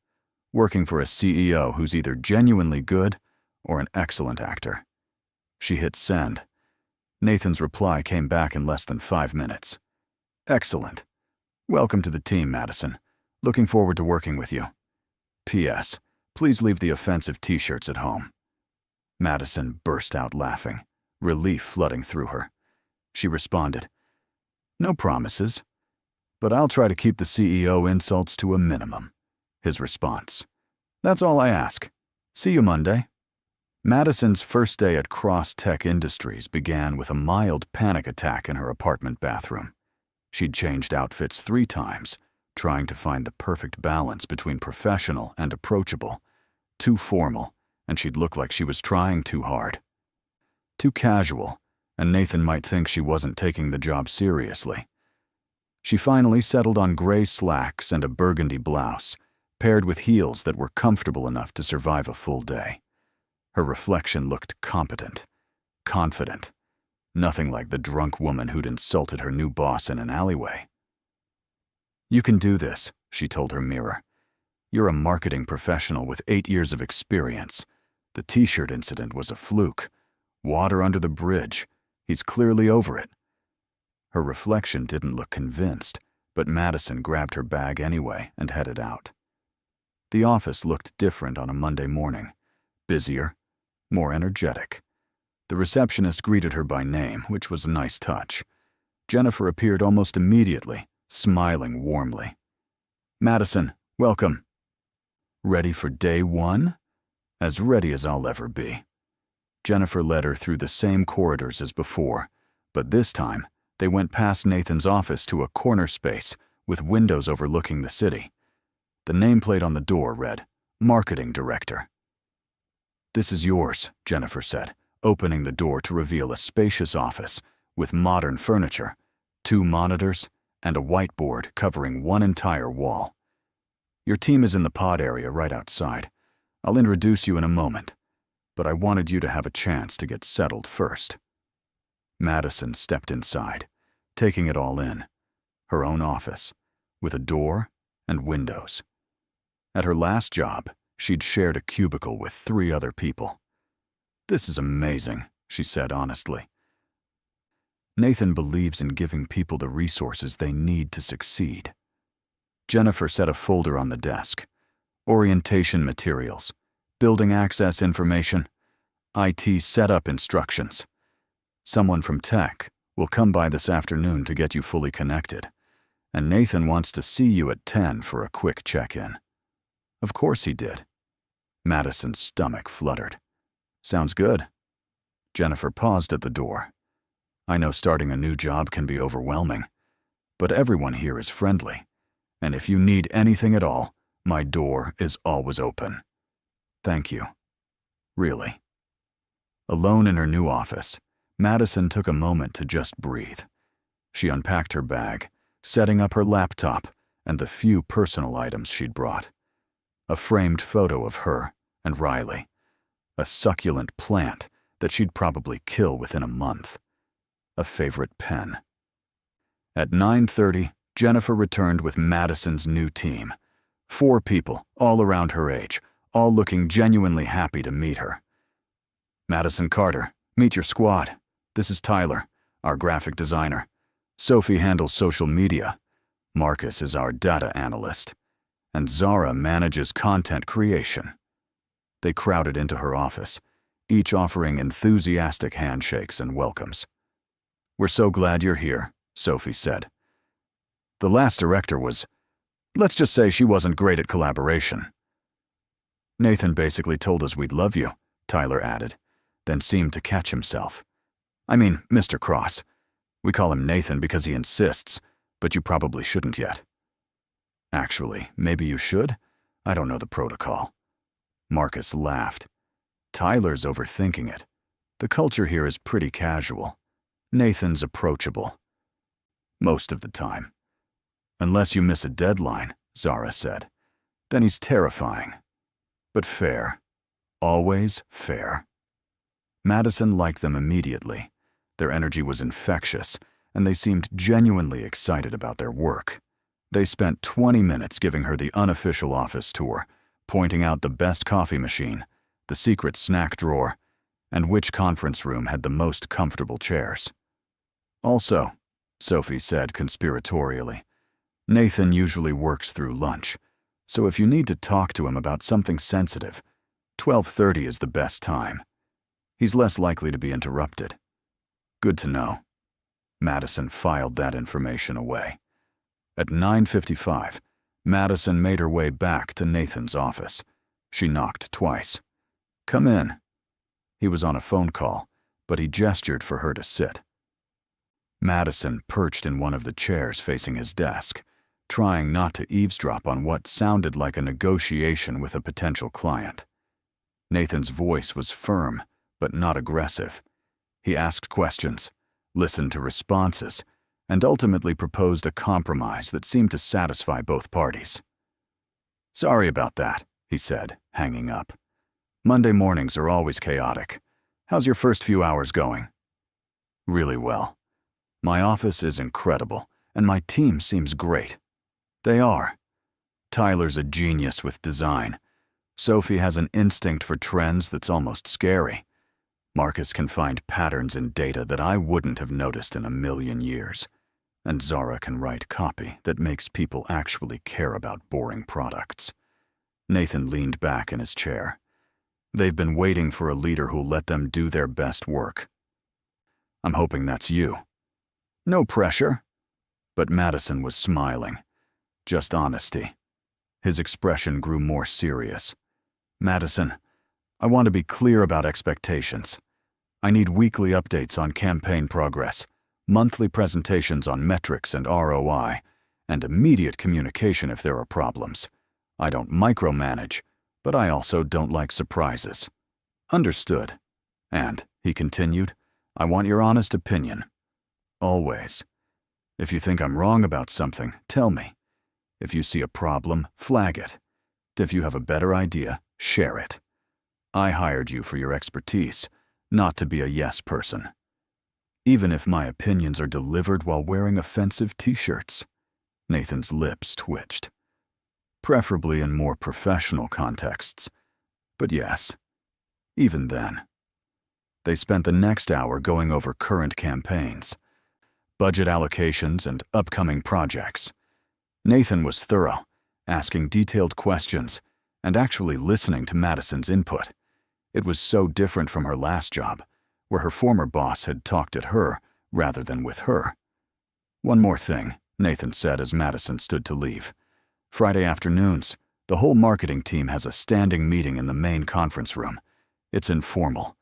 working for a CEO who's either genuinely good or an excellent actor. She hit send. Nathan's reply came back in less than 5 minutes. Excellent. Welcome to the team, Madison. Looking forward to working with you. P.S. Please leave the offensive t-shirts at home. Madison burst out laughing, relief flooding through her. She responded, No promises, but I'll try to keep the CEO insults to a minimum. His response, That's all I ask. See you Monday. Madison's first day at Cross Tech Industries began with a mild panic attack in her apartment bathroom. She'd changed outfits 3 times, trying to find the perfect balance between professional and approachable. Too formal, and she'd look like she was trying too hard. Too casual, and Nathan might think she wasn't taking the job seriously. She finally settled on gray slacks and a burgundy blouse, paired with heels that were comfortable enough to survive a full day. Her reflection looked competent, confident, nothing like the drunk woman who'd insulted her new boss in an alleyway. You can do this, she told her mirror. You're a marketing professional with 8 years of experience. The t-shirt incident was a fluke. Water under the bridge. He's clearly over it. Her reflection didn't look convinced, but Madison grabbed her bag anyway and headed out. The office looked different on a Monday morning. Busier, more energetic. The receptionist greeted her by name, which was a nice touch. Jennifer appeared almost immediately, smiling warmly. Madison, welcome. Ready for day 1? As ready as I'll ever be. Jennifer led her through the same corridors as before, but this time they went past Nathan's office to a corner space with windows overlooking the city. The nameplate on the door read, Marketing Director. This is yours, Jennifer said, opening the door to reveal a spacious office with modern furniture, 2 monitors, and a whiteboard covering 1 entire wall. Your team is in the pod area right outside. I'll introduce you in a moment, but I wanted you to have a chance to get settled first. Madison stepped inside, taking it all in. Her own office, with a door and windows. At her last job, she'd shared a cubicle with 3 other people. This is amazing, she said honestly. Nathan believes in giving people the resources they need to succeed. Jennifer set a folder on the desk. Orientation materials, building access information, IT setup instructions. Someone from tech will come by this afternoon to get you fully connected, and Nathan wants to see you at 10 for a quick check-in. Of course he did. Madison's stomach fluttered. Sounds good. Jennifer paused at the door. I know starting a new job can be overwhelming, but everyone here is friendly, and if you need anything at all, my door is always open. Thank you. Really. Alone in her new office, Madison took a moment to just breathe. She unpacked her bag, setting up her laptop and the few personal items she'd brought. A framed photo of her and Riley. A succulent plant that she'd probably kill within a month. A favorite pen. At 9:30, Jennifer returned with Madison's new team. 4 people, all around her age, all looking genuinely happy to meet her. Madison Carter, meet your squad. This is Tyler, our graphic designer. Sophie handles social media. Marcus is our data analyst. And Zara manages content creation. They crowded into her office, each offering enthusiastic handshakes and welcomes. We're so glad you're here, Sophie said. The last director was, let's just say she wasn't great at collaboration. Nathan basically told us we'd love you, Tyler added, then seemed to catch himself. I mean, Mr. Cross. We call him Nathan because he insists, but you probably shouldn't yet. Actually, maybe you should? I don't know the protocol. Marcus laughed. Tyler's overthinking it. The culture here is pretty casual. Nathan's approachable. Most of the time. Unless you miss a deadline, Zara said. Then he's terrifying. But fair. Always fair. Madison liked them immediately. Their energy was infectious, and they seemed genuinely excited about their work. They spent 20 minutes giving her the unofficial office tour, pointing out the best coffee machine, the secret snack drawer, and which conference room had the most comfortable chairs. Also, Sophie said conspiratorially, Nathan usually works through lunch, so if you need to talk to him about something sensitive, 12:30 is the best time. He's less likely to be interrupted. Good to know. Madison filed that information away. At 9:55, Madison made her way back to Nathan's office. She knocked twice. Come in. He was on a phone call, but he gestured for her to sit. Madison perched in one of the chairs facing his desk, trying not to eavesdrop on what sounded like a negotiation with a potential client. Nathan's voice was firm, but not aggressive. He asked questions, listened to responses, and ultimately proposed a compromise that seemed to satisfy both parties. Sorry about that, he said, hanging up. Monday mornings are always chaotic. How's your first few hours going? Really well. My office is incredible, and my team seems great. They are. Tyler's a genius with design. Sophie has an instinct for trends that's almost scary. Marcus can find patterns in data that I wouldn't have noticed in a million years. And Zara can write copy that makes people actually care about boring products. Nathan leaned back in his chair. They've been waiting for a leader who'll let them do their best work. I'm hoping that's you. No pressure. But Madison was smiling. Just honesty. His expression grew more serious. Madison, I want to be clear about expectations. I need weekly updates on campaign progress, monthly presentations on metrics and ROI, and immediate communication if there are problems. I don't micromanage, but I also don't like surprises. Understood. And, he continued, I want your honest opinion. Always. If you think I'm wrong about something, tell me. If you see a problem, flag it. If you have a better idea, share it. I hired you for your expertise, not to be a yes person. Even if my opinions are delivered while wearing offensive t-shirts. Nathan's lips twitched. Preferably in more professional contexts. But yes, even then. They spent the next hour going over current campaigns, budget allocations, and upcoming projects. Nathan was thorough, asking detailed questions, and actually listening to Madison's input. It was so different from her last job, where her former boss had talked at her rather than with her. One more thing, Nathan said as Madison stood to leave. Friday afternoons, the whole marketing team has a standing meeting in the main conference room. It's informal.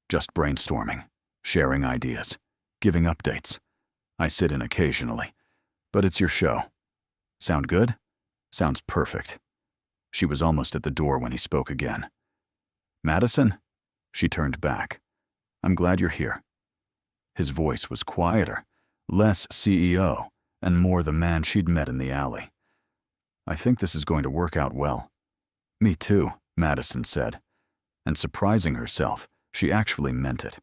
Just brainstorming, sharing ideas, giving updates. I sit in occasionally, but it's your show. Sound good? Sounds perfect. She was almost at the door when he spoke again. Madison? She turned back. I'm glad you're here. His voice was quieter, less CEO, and more the man she'd met in the alley. I think this is going to work out well. Me too, Madison said. And surprising herself, she actually meant it.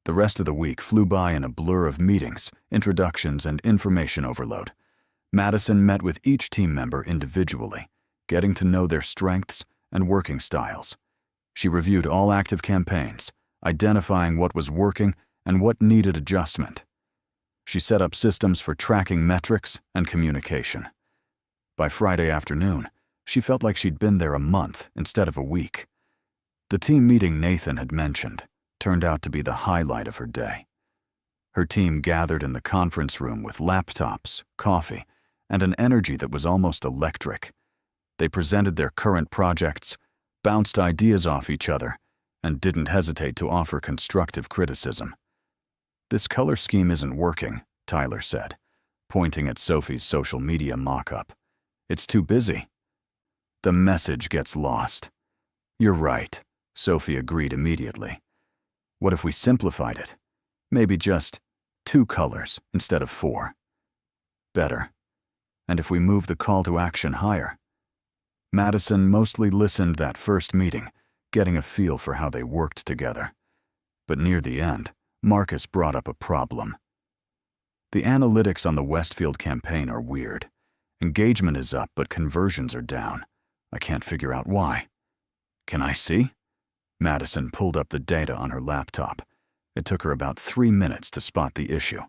The rest of the week flew by in a blur of meetings, introductions, and information overload. Madison met with each team member individually, getting to know their strengths and working styles. She reviewed all active campaigns, identifying what was working and what needed adjustment. She set up systems for tracking metrics and communication. By Friday afternoon, she felt like she'd been there a month instead of a week. The team meeting Nathan had mentioned turned out to be the highlight of her day. Her team gathered in the conference room with laptops, coffee, and an energy that was almost electric. They presented their current projects, bounced ideas off each other, and didn't hesitate to offer constructive criticism. This color scheme isn't working, Tyler said, pointing at Sophie's social media mock-up. It's too busy. The message gets lost. You're right, Sophie agreed immediately. What if we simplified it? Maybe just 2 colors instead of 4. Better. And if we move the call to action higher? Madison mostly listened that first meeting, getting a feel for how they worked together. But near the end, Marcus brought up a problem. The analytics on the Westfield campaign are weird. Engagement is up, but conversions are down. I can't figure out why. Can I see? Madison pulled up the data on her laptop. It took her about 3 minutes to spot the issue.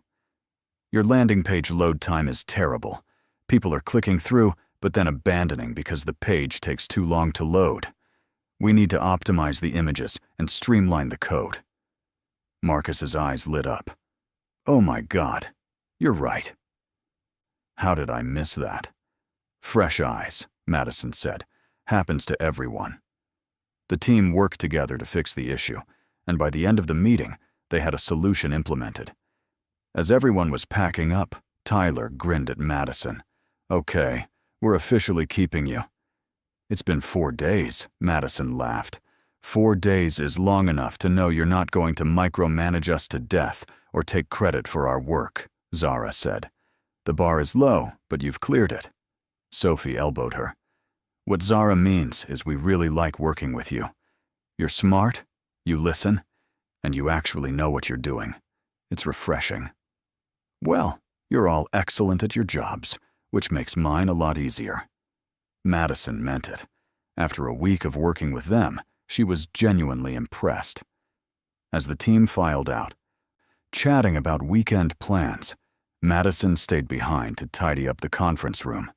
Your landing page load time is terrible. People are clicking through, but then abandoning because the page takes too long to load. We need to optimize the images and streamline the code. Marcus's eyes lit up. Oh my God, you're right. How did I miss that? Fresh eyes, Madison said. Happens to everyone. The team worked together to fix the issue, and by the end of the meeting, they had a solution implemented. As everyone was packing up, Tyler grinned at Madison. Okay, we're officially keeping you. It's been 4 days, Madison laughed. 4 days is long enough to know you're not going to micromanage us to death or take credit for our work, Zara said. The bar is low, but you've cleared it. Sophie elbowed her. What Zara means is we really like working with you. You're smart, you listen, and you actually know what you're doing. It's refreshing. Well, you're all excellent at your jobs, which makes mine a lot easier. Madison meant it. After a week of working with them, she was genuinely impressed. As the team filed out, chatting about weekend plans, Madison stayed behind to tidy up the conference room.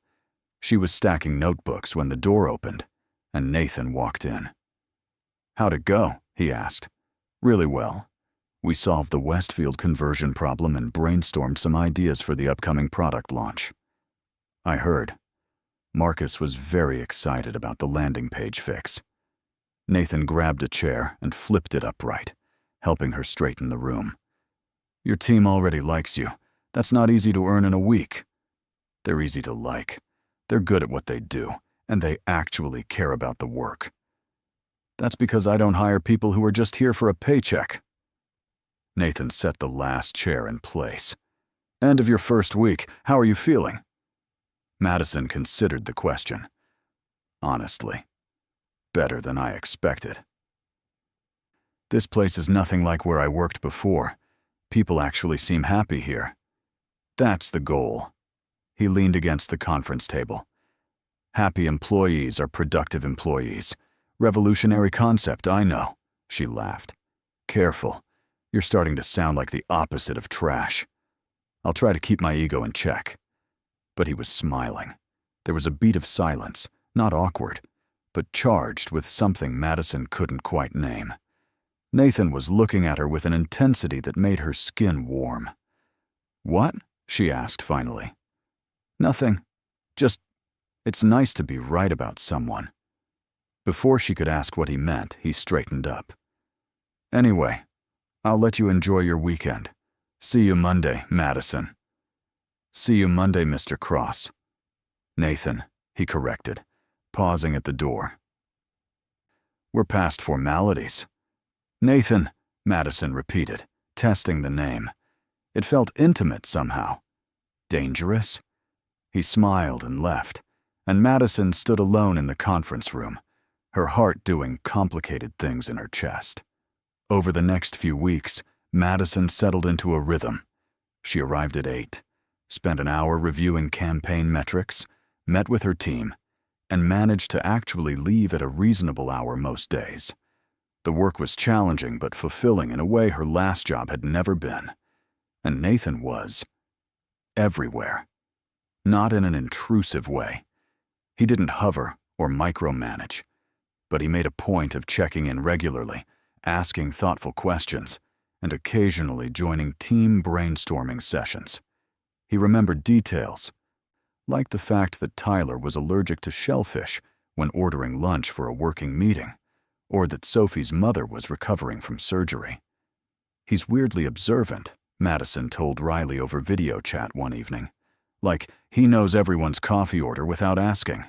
She was stacking notebooks when the door opened, and Nathan walked in. How'd it go? He asked. Really well. We solved the Westfield conversion problem and brainstormed some ideas for the upcoming product launch. I heard. Marcus was very excited about the landing page fix. Nathan grabbed a chair and flipped it upright, helping her straighten the room. Your team already likes you. That's not easy to earn in a week. They're easy to like. They're good at what they do, and they actually care about the work. That's because I don't hire people who are just here for a paycheck. Nathan set the last chair in place. End of your first week. How are you feeling? Madison considered the question. Honestly, better than I expected. This place is nothing like where I worked before. People actually seem happy here. That's the goal. He leaned against the conference table. Happy employees are productive employees. Revolutionary concept, I know, she laughed. Careful. You're starting to sound like the opposite of trash. I'll try to keep my ego in check. But he was smiling. There was a beat of silence, not awkward, but charged with something Madison couldn't quite name. Nathan was looking at her with an intensity that made her skin warm. What? She asked finally. Nothing. Just, it's nice to be right about someone. Before she could ask what he meant, he straightened up. Anyway, I'll let you enjoy your weekend. See you Monday, Madison. See you Monday, Mr. Cross. Nathan, he corrected, pausing at the door. We're past formalities. Nathan, Madison repeated, testing the name. It felt intimate somehow. Dangerous? He smiled and left, and Madison stood alone in the conference room, her heart doing complicated things in her chest. Over the next few weeks, Madison settled into a rhythm. She arrived at 8, spent an hour reviewing campaign metrics, met with her team, and managed to actually leave at a reasonable hour most days. The work was challenging but fulfilling in a way her last job had never been. And Nathan was everywhere. Not in an intrusive way. He didn't hover or micromanage, but he made a point of checking in regularly, asking thoughtful questions, and occasionally joining team brainstorming sessions. He remembered details, like the fact that Tyler was allergic to shellfish when ordering lunch for a working meeting, or that Sophie's mother was recovering from surgery. He's weirdly observant, Madison told Riley over video chat one evening. Like, he knows everyone's coffee order without asking.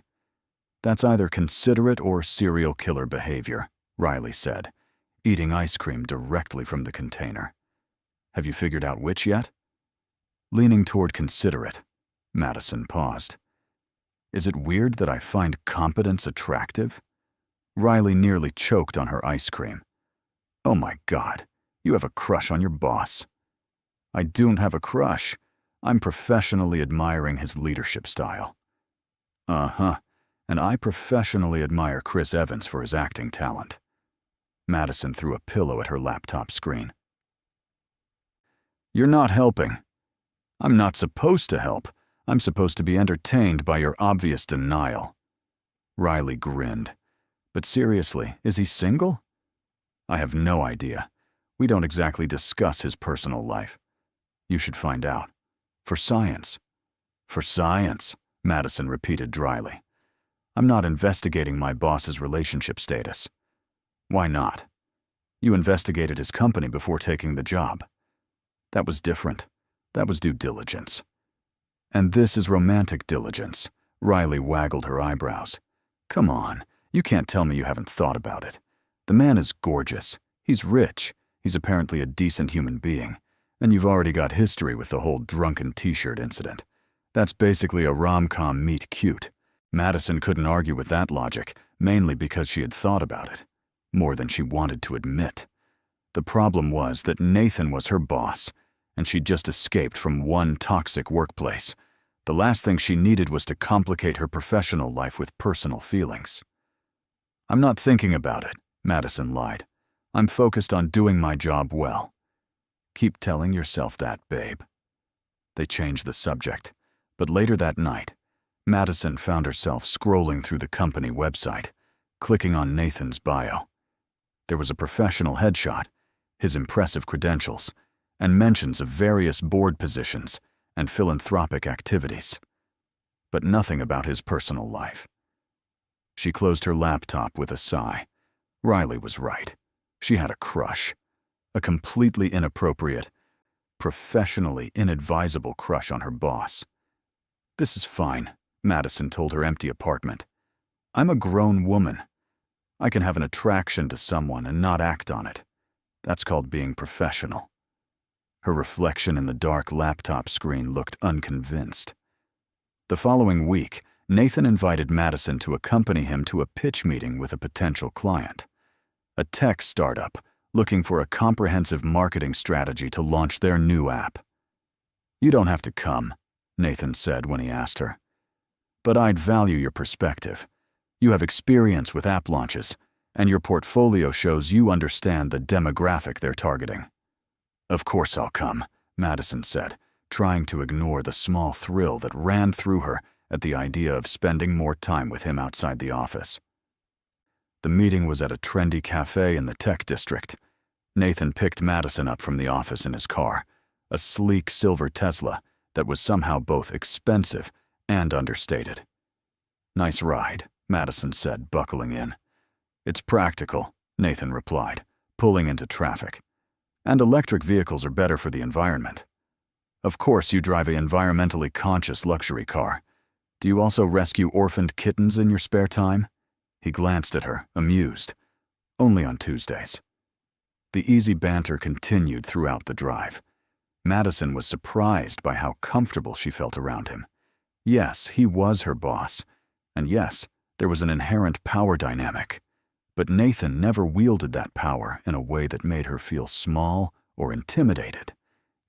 That's either considerate or serial killer behavior, Riley said, eating ice cream directly from the container. Have you figured out which yet? Leaning toward considerate, Madison paused. Is it weird that I find competence attractive? Riley nearly choked on her ice cream. Oh my God, you have a crush on your boss. I don't have a crush. I'm professionally admiring his leadership style. Uh-huh, and I professionally admire Chris Evans for his acting talent. Madison threw a pillow at her laptop screen. You're not helping. I'm not supposed to help. I'm supposed to be entertained by your obvious denial. Riley grinned. But seriously, is he single? I have no idea. We don't exactly discuss his personal life. You should find out. For science. For science, Madison repeated dryly. I'm not investigating my boss's relationship status. Why not? You investigated his company before taking the job. That was different. That was due diligence. And this is romantic diligence. Riley waggled her eyebrows. Come on, you can't tell me you haven't thought about it. The man is gorgeous. He's rich. He's apparently a decent human being. And you've already got history with the whole drunken t-shirt incident. That's basically a rom-com meet cute. Madison couldn't argue with that logic, mainly because she had thought about it. More than she wanted to admit. The problem was that Nathan was her boss, and she'd just escaped from one toxic workplace. The last thing she needed was to complicate her professional life with personal feelings. I'm not thinking about it, Madison lied. I'm focused on doing my job well. Keep telling yourself that, babe. They changed the subject, but later that night, Madison found herself scrolling through the company website, clicking on Nathan's bio. There was a professional headshot, his impressive credentials, and mentions of various board positions and philanthropic activities, but nothing about his personal life. She closed her laptop with a sigh. Riley was right. She had a crush. A completely inappropriate, professionally inadvisable crush on her boss. This is fine, Madison told her empty apartment. I'm a grown woman. I can have an attraction to someone and not act on it. That's called being professional. Her reflection in the dark laptop screen looked unconvinced. The following week, Nathan invited Madison to accompany him to a pitch meeting with a potential client. A tech startup looking for a comprehensive marketing strategy to launch their new app. You don't have to come, Nathan said when he asked her. But I'd value your perspective. You have experience with app launches, and your portfolio shows you understand the demographic they're targeting. Of course I'll come, Madison said, trying to ignore the small thrill that ran through her at the idea of spending more time with him outside the office. The meeting was at a trendy cafe in the tech district. Nathan picked Madison up from the office in his car, a sleek silver Tesla that was somehow both expensive and understated. Nice ride, Madison said, buckling in. It's practical, Nathan replied, pulling into traffic. And electric vehicles are better for the environment. Of course you drive an environmentally conscious luxury car. Do you also rescue orphaned kittens in your spare time? He glanced at her, amused. Only on Tuesdays. The easy banter continued throughout the drive. Madison was surprised by how comfortable she felt around him. Yes, he was her boss. And yes, there was an inherent power dynamic. But Nathan never wielded that power in a way that made her feel small or intimidated.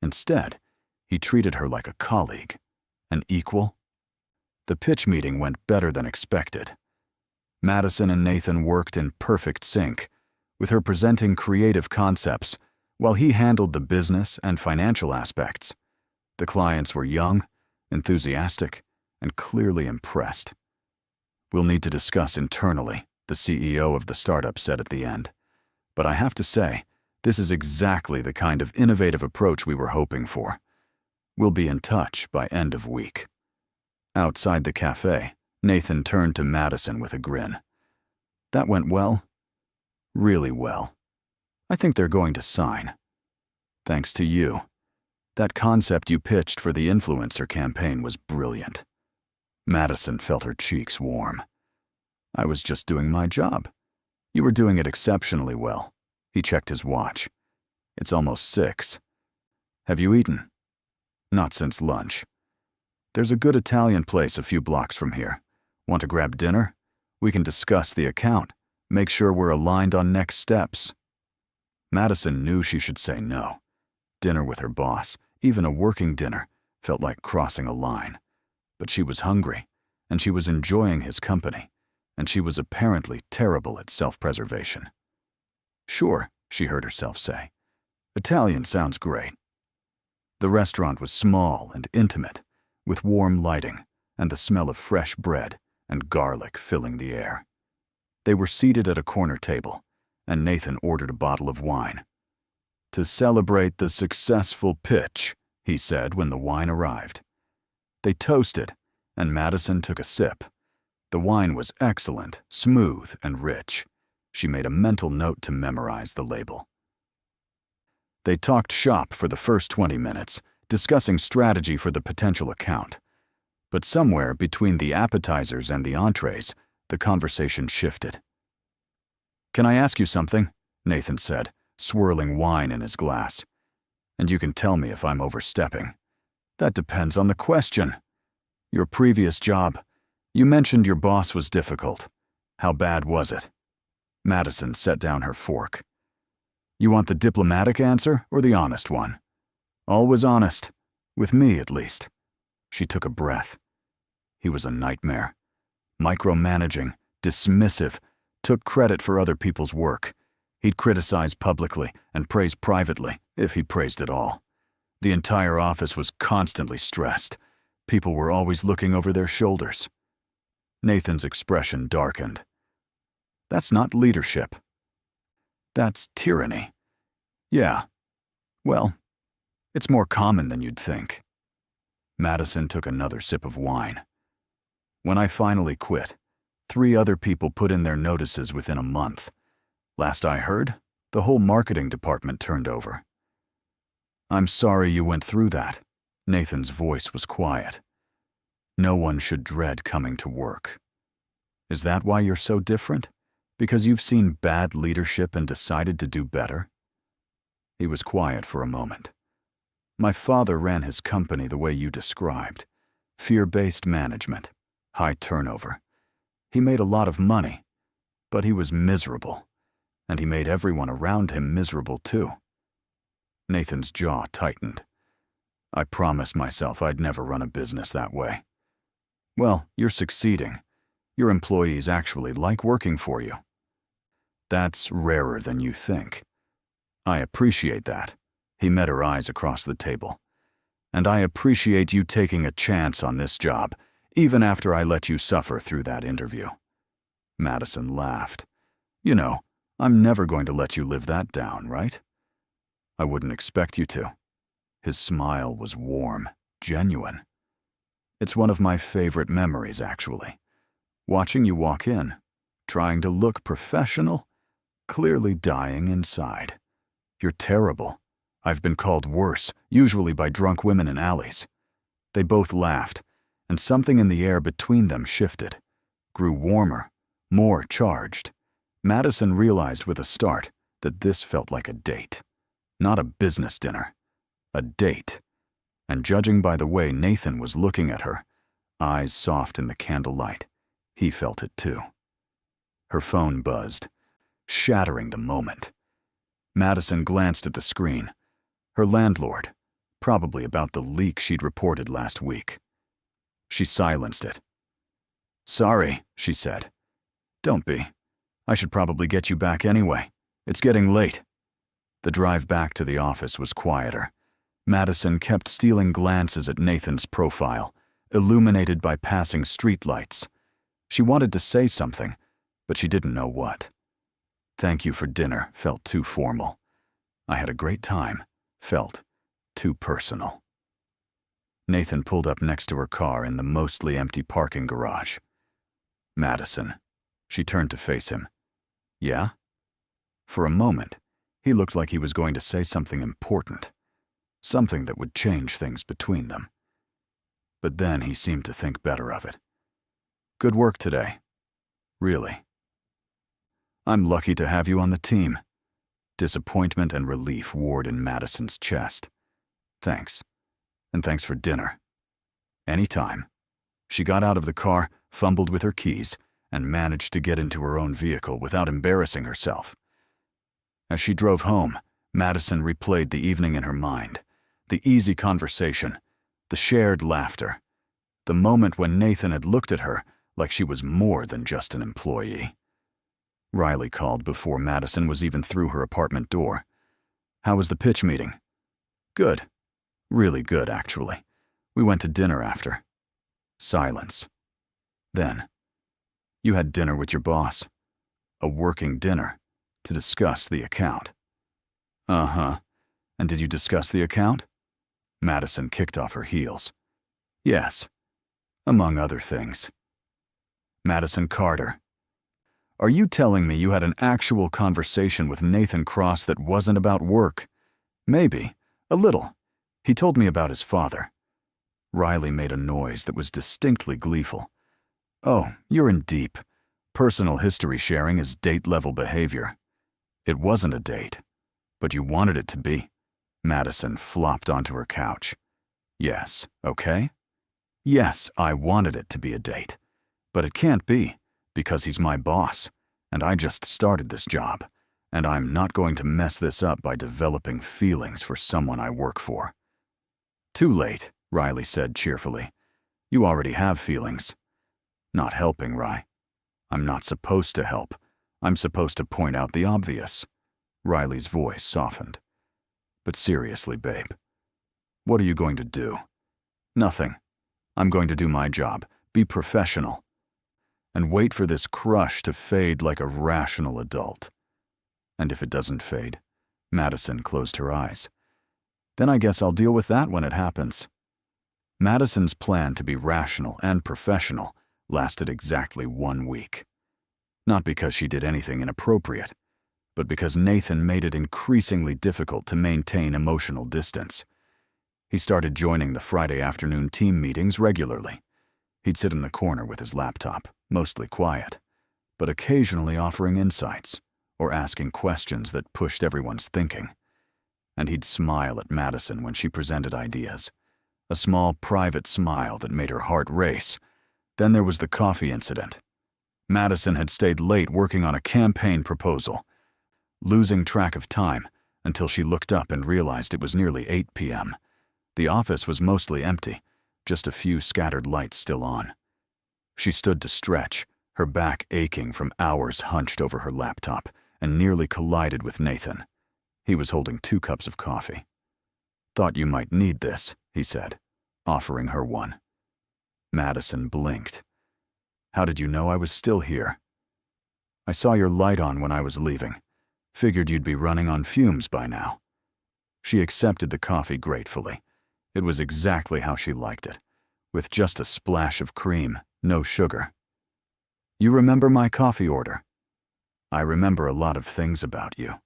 Instead, he treated her like a colleague, an equal. The pitch meeting went better than expected. Madison and Nathan worked in perfect sync, with her presenting creative concepts while he handled the business and financial aspects. The clients were young, enthusiastic, and clearly impressed. We'll need to discuss internally, the CEO of the startup said at the end. But I have to say, this is exactly the kind of innovative approach we were hoping for. We'll be in touch by end of week. Outside the cafe, Nathan turned to Madison with a grin. That went well? Really well. I think they're going to sign. Thanks to you. That concept you pitched for the influencer campaign was brilliant. Madison felt her cheeks warm. I was just doing my job. You were doing it exceptionally well. He checked his watch. It's almost 6. Have you eaten? Not since lunch. There's a good Italian place a few blocks from here. Want to grab dinner? We can discuss the account. Make sure we're aligned on next steps. Madison knew she should say no. Dinner with her boss, even a working dinner, felt like crossing a line. But she was hungry, and she was enjoying his company, and she was apparently terrible at self-preservation. Sure, she heard herself say. Italian sounds great. The restaurant was small and intimate, with warm lighting and the smell of fresh bread and garlic filling the air. They were seated at a corner table, and Nathan ordered a bottle of wine. To celebrate the successful pitch, he said when the wine arrived. They toasted, and Madison took a sip. The wine was excellent, smooth, and rich. She made a mental note to memorize the label. They talked shop for the first 20 minutes, discussing strategy for the potential account. But somewhere between the appetizers and the entrees, the conversation shifted. "Can I ask you something?" Nathan said, swirling wine in his glass. "And you can tell me if I'm overstepping." "That depends on the question." "Your previous job. You mentioned your boss was difficult. How bad was it?" Madison set down her fork. "You want the diplomatic answer or the honest one?" "Always honest. With me, at least." She took a breath. He was a nightmare. Micromanaging, dismissive, took credit for other people's work. He'd criticize publicly and praise privately, if he praised at all. The entire office was constantly stressed. People were always looking over their shoulders. Nathan's expression darkened. "That's not leadership. That's tyranny." "Yeah. Well, it's more common than you'd think." Madison took another sip of wine. "When I finally quit, 3 other people put in their notices within a month. Last I heard, the whole marketing department turned over." "I'm sorry you went through that." Nathan's voice was quiet. "No one should dread coming to work." "Is that why you're so different? Because you've seen bad leadership and decided to do better?" He was quiet for a moment. "My father ran his company the way you described. Fear-based management, high turnover. He made a lot of money, but he was miserable, and he made everyone around him miserable too." Nathan's jaw tightened. "I promised myself I'd never run a business that way." "Well, you're succeeding. Your employees actually like working for you." "That's rarer than you think." "I appreciate that." He met her eyes across the table. "And I appreciate you taking a chance on this job, even after I let you suffer through that interview." Madison laughed. "You know, I'm never going to let you live that down, right?" "I wouldn't expect you to." His smile was warm, genuine. "It's one of my favorite memories, actually. Watching you walk in, trying to look professional, clearly dying inside. You're terrible. I've been called worse, usually by drunk women in alleys." They both laughed, and something in the air between them shifted, grew warmer, more charged. Madison realized with a start that this felt like a date. Not a business dinner. A date. And judging by the way Nathan was looking at her, eyes soft in the candlelight, he felt it too. Her phone buzzed, shattering the moment. Madison glanced at the screen. Her landlord, probably about the leak she'd reported last week. She silenced it. "Sorry," she said. "Don't be. I should probably get you back anyway. It's getting late." The drive back to the office was quieter. Madison kept stealing glances at Nathan's profile, illuminated by passing streetlights. She wanted to say something, but she didn't know what. "Thank you for dinner" felt too formal. "I had a great time" felt too personal. Nathan pulled up next to her car in the mostly empty parking garage. "Madison." She turned to face him. "Yeah?" For a moment, he looked like he was going to say something important, something that would change things between them. But then he seemed to think better of it. "Good work today." "Really?" "I'm lucky to have you on the team." Disappointment and relief warred in Madison's chest. "Thanks. And thanks for dinner." "Anytime." She got out of the car, fumbled with her keys, and managed to get into her own vehicle without embarrassing herself. As she drove home, Madison replayed the evening in her mind. The easy conversation, the shared laughter, the moment when Nathan had looked at her like she was more than just an employee. Riley called before Madison was even through her apartment door. How was the pitch meeting? Good. Really good, actually. We went to dinner after. Silence. Then, you had dinner with your boss. A working dinner, to discuss the account. Uh-huh. And did you discuss the account? Madison kicked off her heels. Yes. Among other things. Madison Carter. Are you telling me you had an actual conversation with Nathan Cross that wasn't about work? Maybe. A little. He told me about his father. Riley made a noise that was distinctly gleeful. Oh, you're in deep. Personal history sharing is date-level behavior. It wasn't a date, but you wanted it to be. Madison flopped onto her couch. Yes, okay? Yes, I wanted it to be a date. But it can't be, because he's my boss, and I just started this job, and I'm not going to mess this up by developing feelings for someone I work for. Too late, Riley said cheerfully. You already have feelings. Not helping, Ry. I'm not supposed to help. I'm supposed to point out the obvious. Riley's voice softened. But seriously, babe, what are you going to do? Nothing. I'm going to do my job, be professional, and wait for this crush to fade like a rational adult. And if it doesn't fade, Madison closed her eyes. Then I guess I'll deal with that when it happens. Madison's plan to be rational and professional lasted exactly 1 week. Not because she did anything inappropriate, but because Nathan made it increasingly difficult to maintain emotional distance. He started joining the Friday afternoon team meetings regularly. He'd sit in the corner with his laptop, mostly quiet, but occasionally offering insights or asking questions that pushed everyone's thinking. And he'd smile at Madison when she presented ideas, a small private smile that made her heart race. Then there was the coffee incident. Madison had stayed late working on a campaign proposal, losing track of time until she looked up and realized it was nearly 8 p.m. The office was mostly empty, just a few scattered lights still on. She stood to stretch, her back aching from hours hunched over her laptop, and nearly collided with Nathan. He was holding 2 cups of coffee. Thought you might need this, he said, offering her one. Madison blinked. How did you know I was still here? I saw your light on when I was leaving. Figured you'd be running on fumes by now. She accepted the coffee gratefully. It was exactly how she liked it, with just a splash of cream, no sugar. You remember my coffee order? I remember a lot of things about you.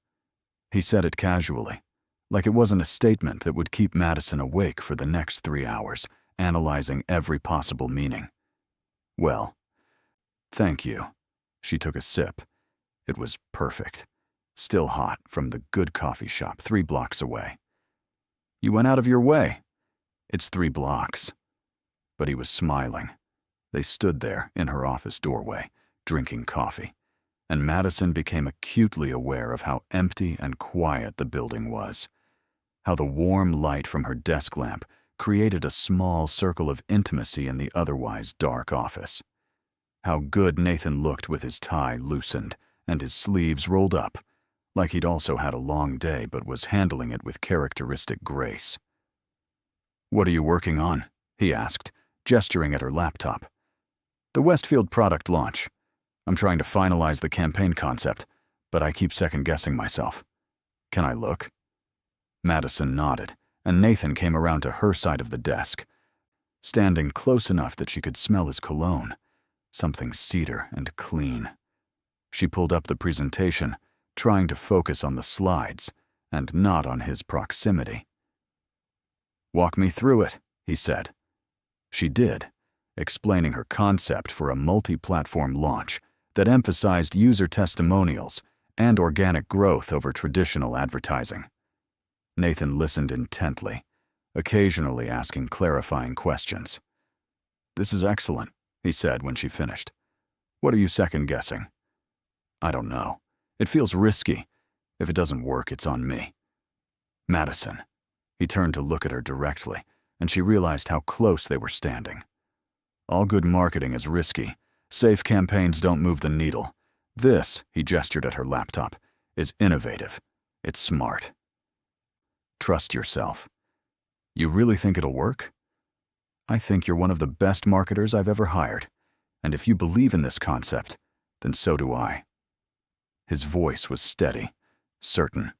He said it casually, like it wasn't a statement that would keep Madison awake for the next 3 hours, analyzing every possible meaning. Well, thank you. She took a sip. It was perfect. Still hot from the good coffee shop 3 blocks away. You went out of your way. It's 3 blocks. But he was smiling. They stood there in her office doorway, drinking coffee, and Madison became acutely aware of how empty and quiet the building was, how the warm light from her desk lamp created a small circle of intimacy in the otherwise dark office, how good Nathan looked with his tie loosened and his sleeves rolled up, like he'd also had a long day but was handling it with characteristic grace. What are you working on? He asked, gesturing at her laptop. The Westfield product launch. I'm trying to finalize the campaign concept, but I keep second-guessing myself. Can I look? Madison nodded, and Nathan came around to her side of the desk, standing close enough that she could smell his cologne, something cedar and clean. She pulled up the presentation, trying to focus on the slides and not on his proximity. Walk me through it, he said. She did, explaining her concept for a multi-platform launch that emphasized user testimonials and organic growth over traditional advertising. Nathan listened intently, occasionally asking clarifying questions. This is excellent, he said when she finished. What are you second-guessing? I don't know. It feels risky. If it doesn't work, it's on me. Madison. He turned to look at her directly, and she realized how close they were standing. All good marketing is risky. Safe campaigns don't move the needle. This, he gestured at her laptop, is innovative. It's smart. Trust yourself. You really think it'll work? I think you're one of the best marketers I've ever hired, and if you believe in this concept, then so do I. His voice was steady, certain.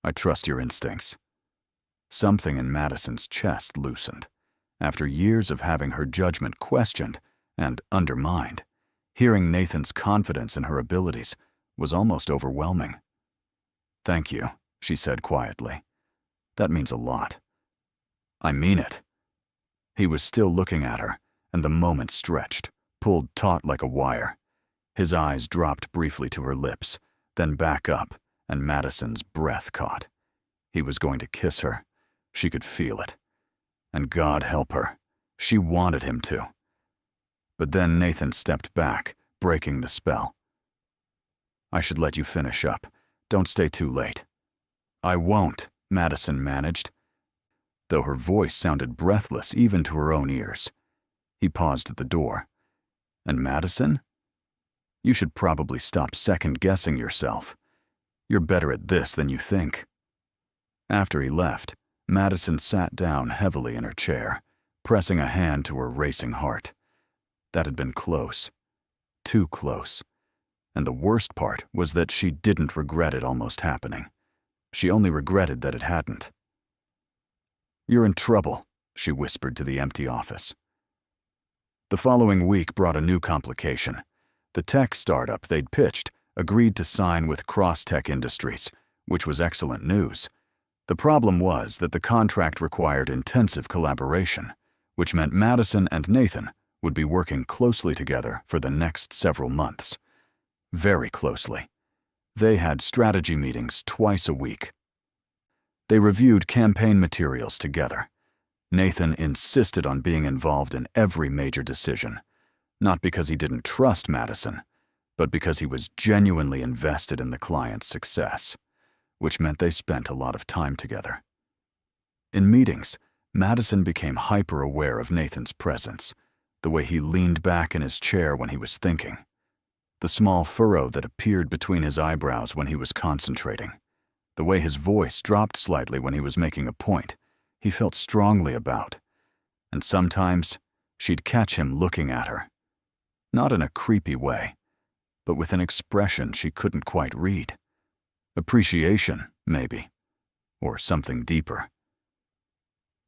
I trust your instincts. Something in Madison's chest loosened. After years of having her judgment questioned and undermined, hearing Nathan's confidence in her abilities was almost overwhelming. Thank you, she said quietly. That means a lot. I mean it. He was still looking at her, and the moment stretched, pulled taut like a wire. His eyes dropped briefly to her lips, then back up, and Madison's breath caught. He was going to kiss her. She could feel it. And God help her, she wanted him to. But then Nathan stepped back, breaking the spell. I should let you finish up. Don't stay too late. I won't, Madison managed, though her voice sounded breathless even to her own ears. He paused at the door. And Madison? You should probably stop second-guessing yourself. You're better at this than you think. After he left, Madison sat down heavily in her chair, pressing a hand to her racing heart. That had been close. Too close. And the worst part was that she didn't regret it almost happening. She only regretted that it hadn't. You're in trouble, she whispered to the empty office. The following week brought a new complication. The tech startup they'd pitched agreed to sign with Cross-Tech Industries, which was excellent news. The problem was that the contract required intensive collaboration, which meant Madison and Nathan would be working closely together for the next several months. Very closely. They had strategy meetings twice a week. They reviewed campaign materials together. Nathan insisted on being involved in every major decision, not because he didn't trust Madison, but because he was genuinely invested in the client's success, which meant they spent a lot of time together. In meetings, Madison became hyper-aware of Nathan's presence, the way he leaned back in his chair when he was thinking, the small furrow that appeared between his eyebrows when he was concentrating, the way his voice dropped slightly when he was making a point he felt strongly about, and sometimes she'd catch him looking at her, not in a creepy way, but with an expression she couldn't quite read. Appreciation, maybe, or something deeper.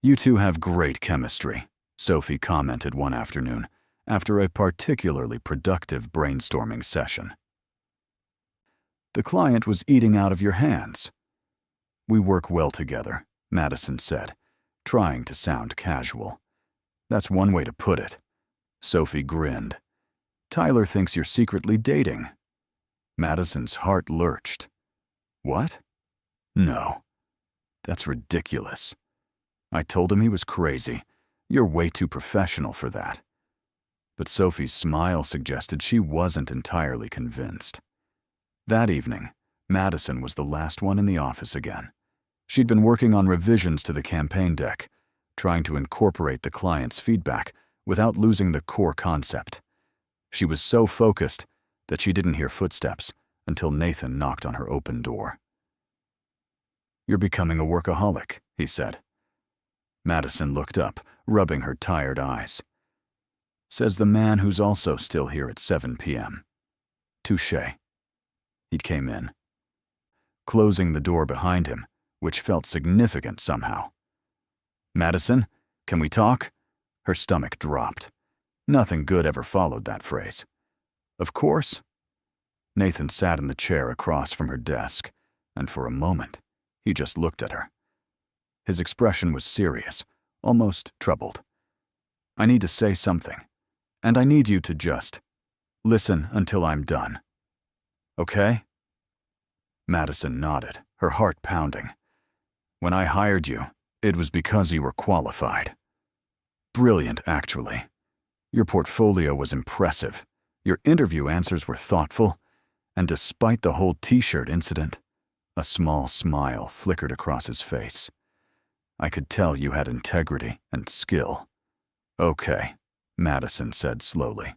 You two have great chemistry, Sophie commented one afternoon after a particularly productive brainstorming session. The client was eating out of your hands. We work well together, Madison said, trying to sound casual. That's one way to put it. Sophie grinned. Tyler thinks you're secretly dating. Madison's heart lurched. What? No. That's ridiculous. I told him he was crazy. You're way too professional for that. But Sophie's smile suggested she wasn't entirely convinced. That evening, Madison was the last one in the office again. She'd been working on revisions to the campaign deck, trying to incorporate the client's feedback without losing the core concept. She was so focused that she didn't hear footsteps until Nathan knocked on her open door. You're becoming a workaholic, he said. Madison looked up, rubbing her tired eyes. Says the man who's also still here at 7 p.m. Touché. He came in, closing the door behind him, which felt significant somehow. Madison, can we talk? Her stomach dropped. Nothing good ever followed that phrase. Of course. Nathan sat in the chair across from her desk, and for a moment, he just looked at her. His expression was serious, almost troubled. I need to say something, and I need you to just listen until I'm done. Okay? Madison nodded, her heart pounding. When I hired you, it was because you were qualified. Brilliant, actually. Your portfolio was impressive, your interview answers were thoughtful, and despite the whole t-shirt incident, a small smile flickered across his face. I could tell you had integrity and skill. Okay, Madison said slowly.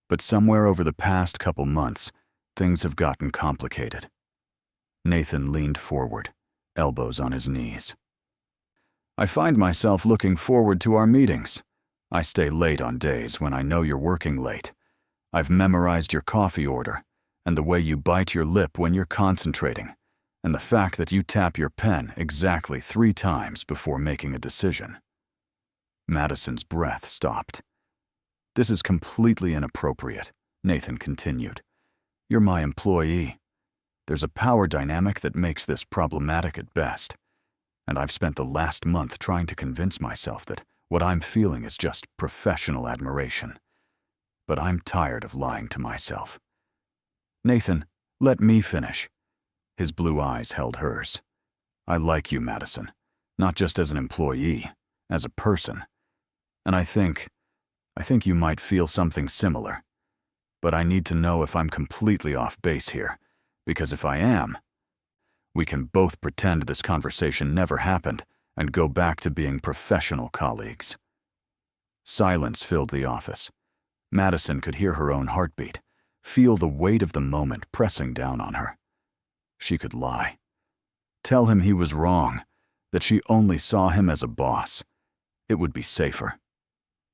But somewhere over the past couple months, things have gotten complicated. Nathan leaned forward, elbows on his knees. I find myself looking forward to our meetings. I stay late on days when I know you're working late. I've memorized your coffee order, and the way you bite your lip when you're concentrating, and the fact that you tap your pen exactly 3 times before making a decision. Madison's breath stopped. This is completely inappropriate, Nathan continued. You're my employee. There's a power dynamic that makes this problematic at best, and I've spent the last month trying to convince myself that what I'm feeling is just professional admiration. But I'm tired of lying to myself. Nathan, let me finish. His blue eyes held hers. I like you, Madison, not just as an employee, as a person. And I think you might feel something similar. But I need to know if I'm completely off base here, because if I am, we can both pretend this conversation never happened and go back to being professional colleagues. Silence filled the office. Madison could hear her own heartbeat, feel the weight of the moment pressing down on her. She could lie. Tell him he was wrong, that she only saw him as a boss. It would be safer.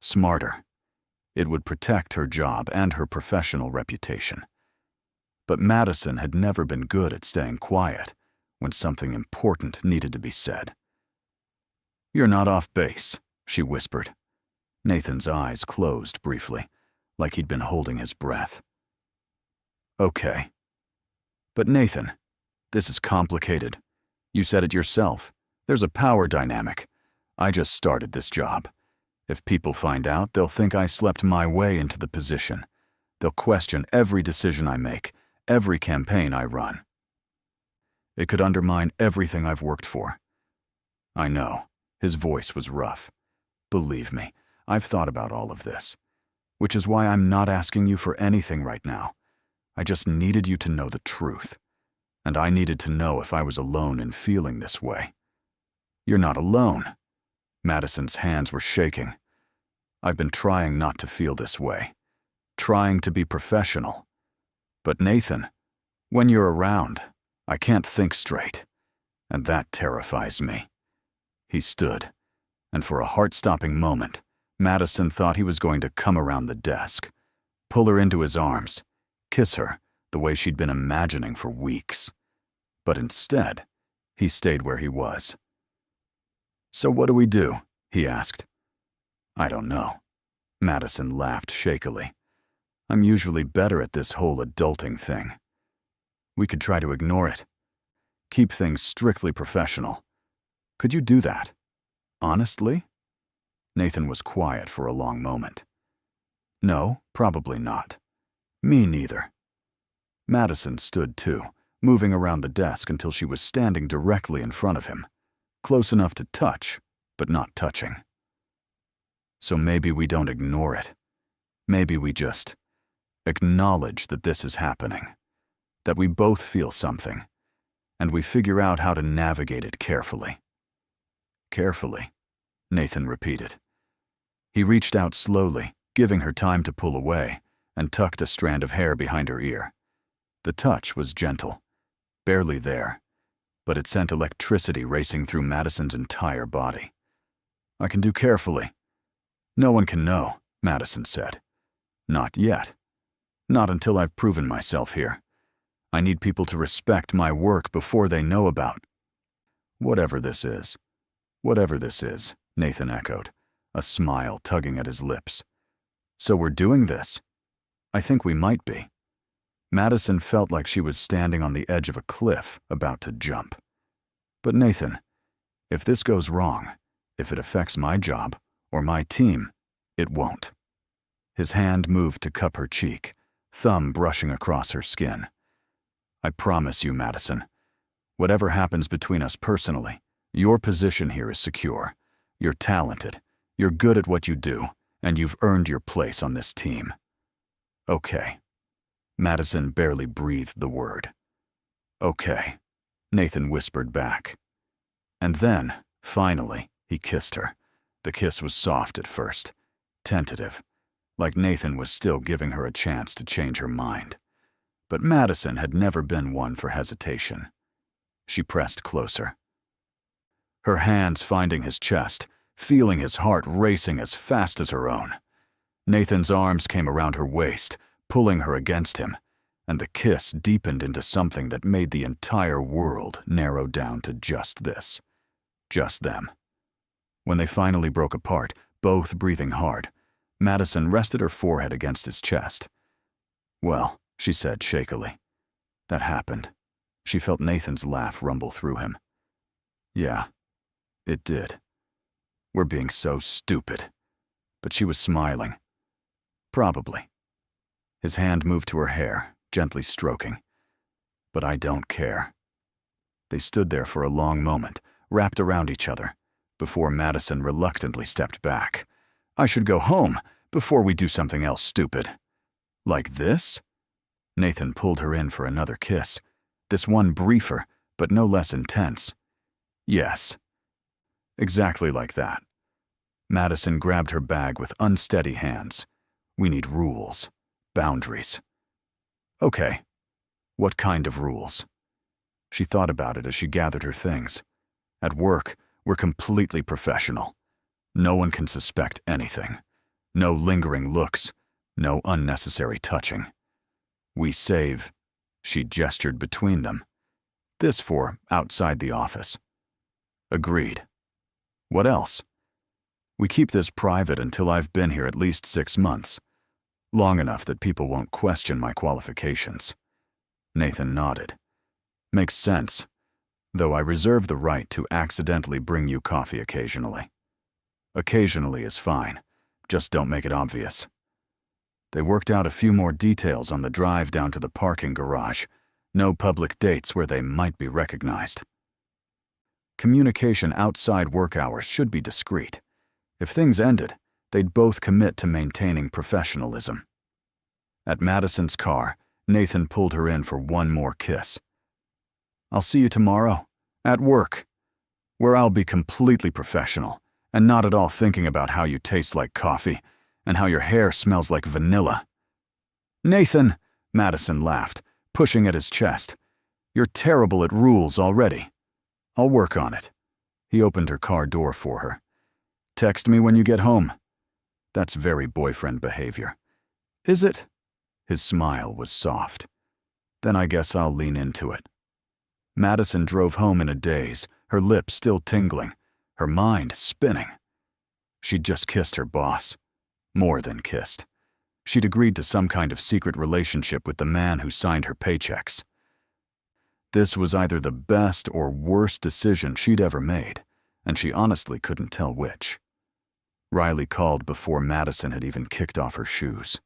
Smarter. It would protect her job and her professional reputation. But Madison had never been good at staying quiet when something important needed to be said. You're not off base, she whispered. Nathan's eyes closed briefly, like he'd been holding his breath. Okay. But Nathan, this is complicated. You said it yourself. There's a power dynamic. I just started this job. If people find out, they'll think I slept my way into the position. They'll question every decision I make, every campaign I run. It could undermine everything I've worked for. I know. His voice was rough. Believe me, I've thought about all of this, which is why I'm not asking you for anything right now. I just needed you to know the truth, and I needed to know if I was alone in feeling this way. You're not alone. Madison's hands were shaking. I've been trying not to feel this way, trying to be professional. But Nathan, when you're around, I can't think straight, and that terrifies me. He stood, and for a heart-stopping moment, Madison thought he was going to come around the desk, pull her into his arms, kiss her the way she'd been imagining for weeks. But instead, he stayed where he was. So what do we do? He asked. I don't know. Madison laughed shakily. I'm usually better at this whole adulting thing. We could try to ignore it. Keep things strictly professional. Could you do that? Honestly? Nathan was quiet for a long moment. No, probably not. Me neither. Madison stood too, moving around the desk until she was standing directly in front of him, close enough to touch, but not touching. So maybe we don't ignore it. Maybe we just acknowledge that this is happening, that we both feel something, and we figure out how to navigate it carefully. Carefully, Nathan repeated. He reached out slowly, giving her time to pull away, and tucked a strand of hair behind her ear. The touch was gentle, barely there, but it sent electricity racing through Madison's entire body. I can do carefully. No one can know, Madison said. Not yet. Not until I've proven myself here. I need people to respect my work before they know about whatever this is. Whatever this is, Nathan echoed, a smile tugging at his lips. So we're doing this? I think we might be. Madison felt like she was standing on the edge of a cliff about to jump. But Nathan, if this goes wrong, if it affects my job or my team, it won't. His hand moved to cup her cheek, thumb brushing across her skin. I promise you, Madison, whatever happens between us personally, your position here is secure. You're talented, you're good at what you do, and you've earned your place on this team. Okay. Madison barely breathed the word. Okay, Nathan whispered back. And then, finally, he kissed her. The kiss was soft at first, tentative, like Nathan was still giving her a chance to change her mind. But Madison had never been one for hesitation. She pressed closer, her hands finding his chest, feeling his heart racing as fast as her own. Nathan's arms came around her waist, pulling her against him, and the kiss deepened into something that made the entire world narrow down to just this. Just them. When they finally broke apart, both breathing hard, Madison rested her forehead against his chest. "Well," she said shakily. "That happened." She felt Nathan's laugh rumble through him. "Yeah, it did. We're being so stupid." But she was smiling. "Probably." His hand moved to her hair, gently stroking. "But I don't care." They stood there for a long moment, wrapped around each other, before Madison reluctantly stepped back. "I should go home before we do something else stupid." "Like this?" Nathan pulled her in for another kiss, this one briefer, but no less intense. "Yes." Exactly like that. Madison grabbed her bag with unsteady hands. "We need rules. Boundaries." "Okay. What kind of rules?" She thought about it as she gathered her things. "At work, we're completely professional. No one can suspect anything. No lingering looks. No unnecessary touching. We save," she gestured between them, "this for outside the office." "Agreed. What else?" "We keep this private until I've been here at least 6 months. Long enough that people won't question my qualifications." Nathan nodded. "Makes sense, though I reserve the right to accidentally bring you coffee occasionally." "Occasionally is fine. Just don't make it obvious." They worked out a few more details on the drive down to the parking garage. No public dates where they might be recognized. Communication outside work hours should be discreet. If things ended, they'd both commit to maintaining professionalism. At Madison's car, Nathan pulled her in for one more kiss. "I'll see you tomorrow, at work, where I'll be completely professional and not at all thinking about how you taste like coffee and how your hair smells like vanilla." "Nathan," Madison laughed, pushing at his chest. "You're terrible at rules already." "I'll work on it." He opened her car door for her. "Text me when you get home." That's very boyfriend behavior. "Is it?" His smile was soft. "Then I guess I'll lean into it." Madison drove home in a daze, her lips still tingling, her mind spinning. She'd just kissed her boss. More than kissed. She'd agreed to some kind of secret relationship with the man who signed her paychecks. This was either the best or worst decision she'd ever made, and she honestly couldn't tell which. Riley called before Madison had even kicked off her shoes.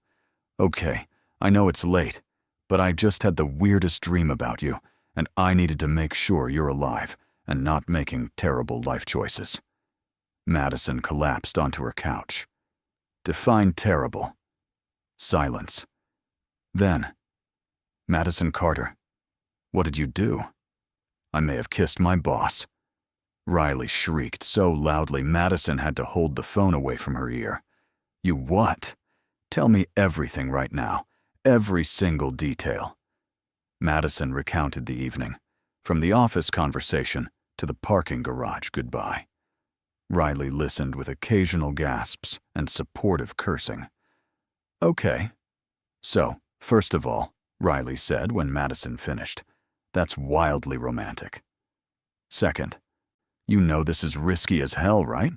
"Okay, I know it's late, but I just had the weirdest dream about you, and I needed to make sure you're alive and not making terrible life choices." Madison collapsed onto her couch. "Define terrible." Silence. Then, "Madison Carter, what did you do?" "I may have kissed my boss." Riley shrieked so loudly Madison had to hold the phone away from her ear. "You what? Tell me everything right now, every single detail." Madison recounted the evening, from the office conversation to the parking garage goodbye. Riley listened with occasional gasps and supportive cursing. "Okay. So, first of all," Riley said when Madison finished, "that's wildly romantic. Second, you know this is risky as hell, right?"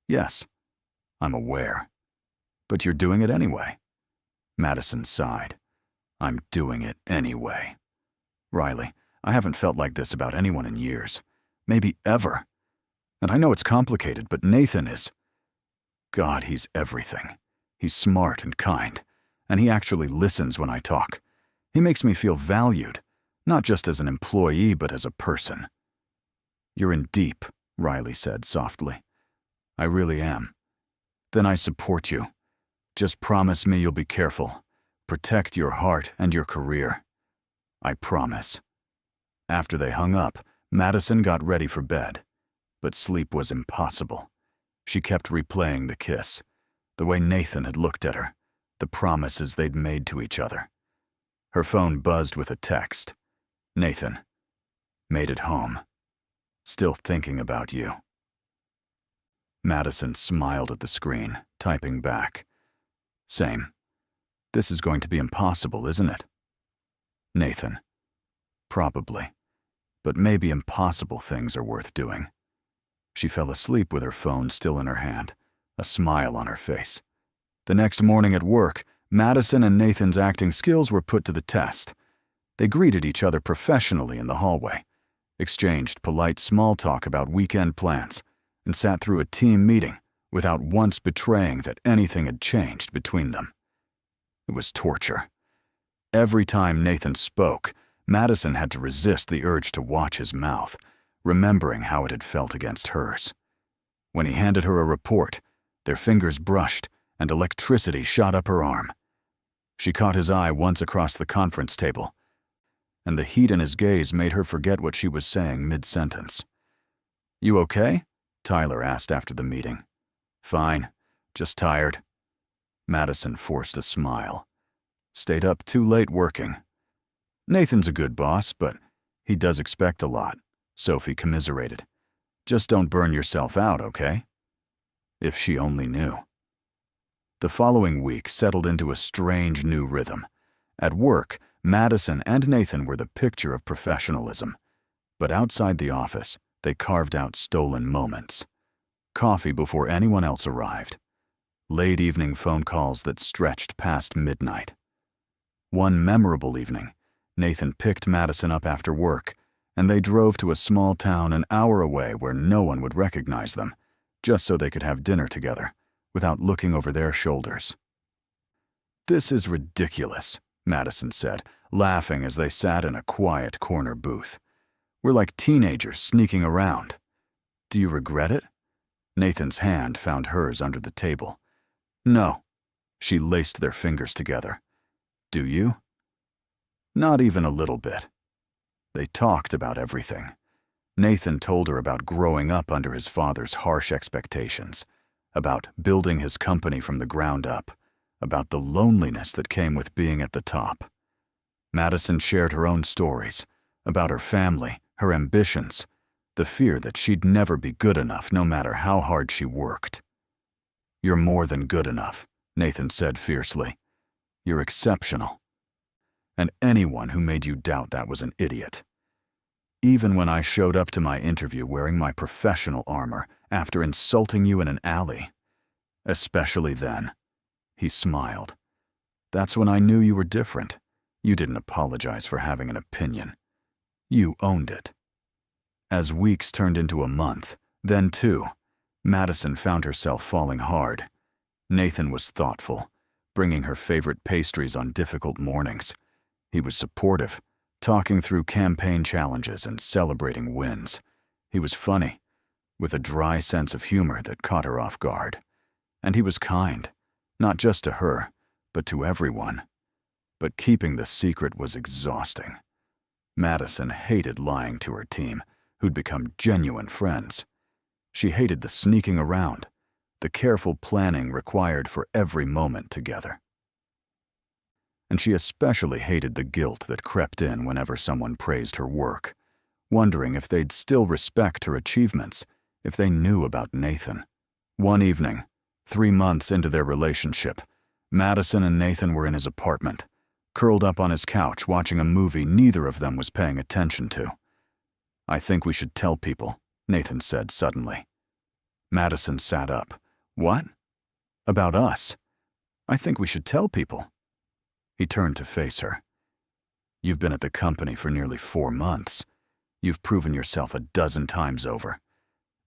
"Yes, I'm aware. But you're doing it anyway." Madison sighed. "I'm doing it anyway. Riley, I haven't felt like this about anyone in years. Maybe ever. And I know it's complicated, but Nathan is... God, he's everything. He's smart and kind, and he actually listens when I talk. He makes me feel valued, not just as an employee, but as a person." "You're in deep," Riley said softly. "I really am." "Then I support you. Just promise me you'll be careful. Protect your heart and your career." "I promise." After they hung up, Madison got ready for bed. But sleep was impossible. She kept replaying the kiss. The way Nathan had looked at her, the promises they'd made to each other. Her phone buzzed with a text. Nathan, made it home. Still thinking about you. Madison smiled at the screen, typing back. Same. This is going to be impossible, isn't it? Nathan. Probably. But maybe impossible things are worth doing. She fell asleep with her phone still in her hand, a smile on her face. The next morning at work, Madison and Nathan's acting skills were put to the test. They greeted each other professionally in the hallway, exchanged polite small talk about weekend plans, and sat through a team meeting without once betraying that anything had changed between them. It was torture. Every time Nathan spoke, Madison had to resist the urge to watch his mouth, remembering how it had felt against hers. When he handed her a report, their fingers brushed and electricity shot up her arm. She caught his eye once across the conference table, and the heat in his gaze made her forget what she was saying mid-sentence. "You okay?" Tyler asked after the meeting. "Fine, just tired." Madison forced a smile. "Stayed up too late working." "Nathan's a good boss, but he does expect a lot," Sophie commiserated. "Just don't burn yourself out, okay?" If she only knew. The following week settled into a strange new rhythm. At work, Madison and Nathan were the picture of professionalism. But outside the office, they carved out stolen moments. Coffee before anyone else arrived. Late evening phone calls that stretched past midnight. One memorable evening, Nathan picked Madison up after work, and they drove to a small town an hour away where no one would recognize them, just so they could have dinner together, without looking over their shoulders. "This is ridiculous," Madison said, laughing as they sat in a quiet corner booth. "We're like teenagers sneaking around. Do you regret it?" Nathan's hand found hers under the table. "No." She laced their fingers together. "Do you?" "Not even a little bit." They talked about everything. Nathan told her about growing up under his father's harsh expectations, about building his company from the ground up, about the loneliness that came with being at the top. Madison shared her own stories, about her family, her ambitions, the fear that she'd never be good enough no matter how hard she worked. "You're more than good enough," Nathan said fiercely. "You're exceptional. And anyone who made you doubt that was an idiot. Even when I showed up to my interview wearing my professional armor after insulting you in an alley. Especially then." He smiled. "That's when I knew you were different. You didn't apologize for having an opinion. You owned it." As weeks turned into a month, then 2, Madison found herself falling hard. Nathan was thoughtful, bringing her favorite pastries on difficult mornings. He was supportive, talking through campaign challenges and celebrating wins. He was funny, with a dry sense of humor that caught her off guard. And he was kind, not just to her, but to everyone. But keeping the secret was exhausting. Madison hated lying to her team, who'd become genuine friends. She hated the sneaking around, the careful planning required for every moment together. And she especially hated the guilt that crept in whenever someone praised her work, wondering if they'd still respect her achievements if they knew about Nathan. One evening, 3 months into their relationship, Madison and Nathan were in his apartment, curled up on his couch watching a movie neither of them was paying attention to. "I think we should tell people," Nathan said suddenly. Madison sat up. "What?" "About us. I think we should tell people." He turned to face her. "You've been at the company for nearly 4 months. You've proven yourself a dozen times over.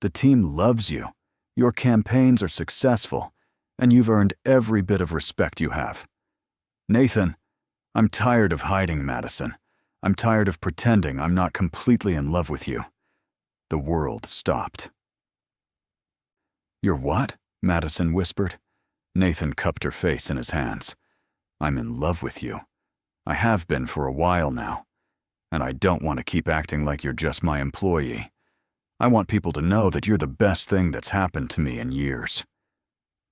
The team loves you. Your campaigns are successful, and you've earned every bit of respect you have. Nathan, I'm tired of hiding, Madison. I'm tired of pretending I'm not completely in love with you." The world stopped. "You're what?" Madison whispered. Nathan cupped her face in his hands. "I'm in love with you. I have been for a while now. And I don't want to keep acting like you're just my employee. I want people to know that you're the best thing that's happened to me in years."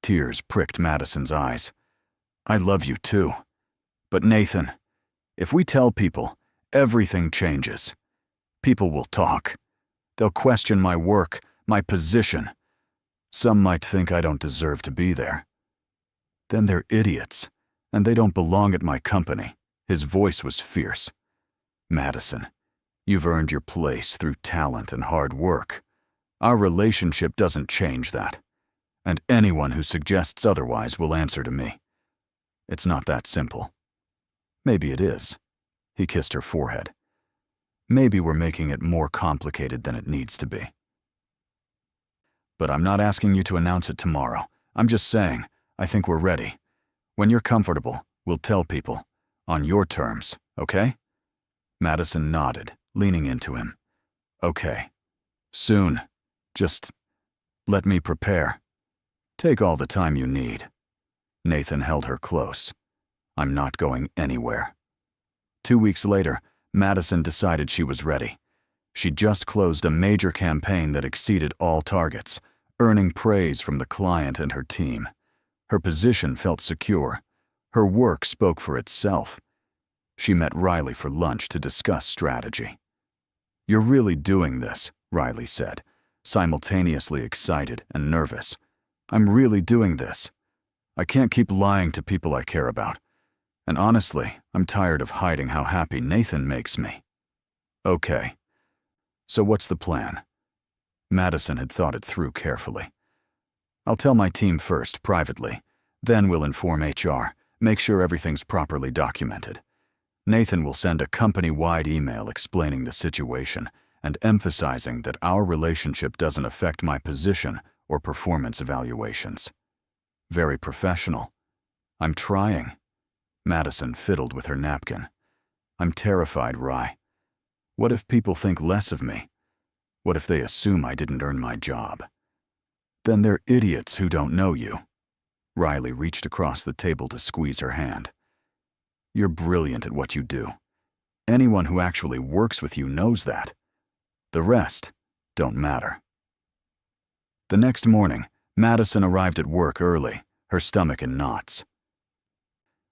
Tears pricked Madison's eyes. I love you too. But Nathan, if we tell people, everything changes. People will talk. They'll question my work, my position. Some might think I don't deserve to be there. Then they're idiots, and they don't belong at my company. His voice was fierce. Madison, you've earned your place through talent and hard work. Our relationship doesn't change that, and anyone who suggests otherwise will answer to me. It's not that simple. Maybe it is. He kissed her forehead. Maybe we're making it more complicated than it needs to be. But I'm not asking you to announce it tomorrow. I'm just saying, I think we're ready. When you're comfortable, we'll tell people. On your terms, okay? Madison nodded, leaning into him. Okay. Soon. Just let me prepare. Take all the time you need. Nathan held her close. I'm not going anywhere. 2 weeks later, Madison decided she was ready. She'd just closed a major campaign that exceeded all targets, earning praise from the client and her team. Her position felt secure. Her work spoke for itself. She met Riley for lunch to discuss strategy. You're really doing this, Riley said, simultaneously excited and nervous. I'm really doing this. I can't keep lying to people I care about. And honestly, I'm tired of hiding how happy Nathan makes me. Okay. So what's the plan? Madison had thought it through carefully. I'll tell my team first, privately. Then we'll inform HR, make sure everything's properly documented. Nathan will send a company-wide email explaining the situation and emphasizing that our relationship doesn't affect my position or performance evaluations. Very professional. I'm trying. Madison fiddled with her napkin. I'm terrified, Rye. What if people think less of me? What if they assume I didn't earn my job? Then they're idiots who don't know you. Riley reached across the table to squeeze her hand. You're brilliant at what you do. Anyone who actually works with you knows that. The rest don't matter. The next morning, Madison arrived at work early, her stomach in knots.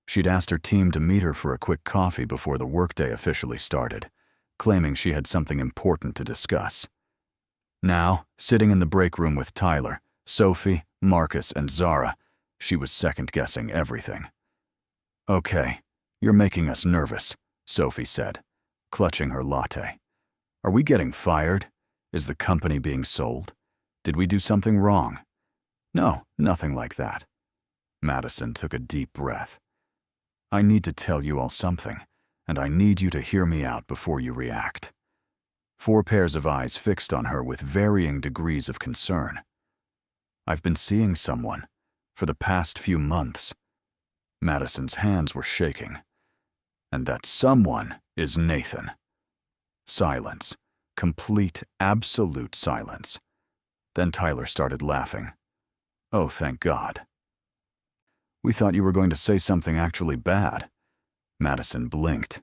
She'd asked her team to meet her for a quick coffee before the workday officially started, claiming she had something important to discuss. Now, sitting in the break room with Tyler, Sophie, Marcus, and Zara, she was second-guessing everything. Okay, you're making us nervous, Sophie said, clutching her latte. Are we getting fired? Is the company being sold? Did we do something wrong? No, nothing like that. Madison took a deep breath. I need to tell you all something, and I need you to hear me out before you react. 4 pairs of eyes fixed on her with varying degrees of concern. I've been seeing someone for the past few months. Madison's hands were shaking. And that someone is Nathan. Silence. Complete, absolute silence. Then Tyler started laughing. Oh, thank God. We thought you were going to say something actually bad. Madison blinked.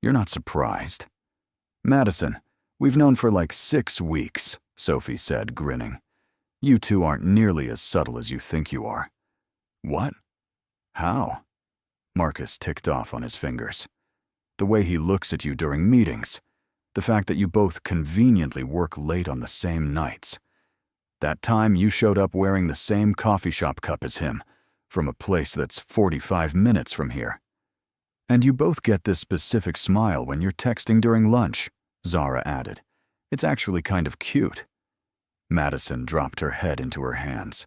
You're not surprised. Madison, we've known for like 6 weeks, Sophie said, grinning. You two aren't nearly as subtle as you think you are. What? How? Marcus ticked off on his fingers. The way he looks at you during meetings. The fact that you both conveniently work late on the same nights. That time you showed up wearing the same coffee shop cup as him, from a place that's 45 minutes from here. And you both get this specific smile when you're texting during lunch, Zara added. It's actually kind of cute. Madison dropped her head into her hands.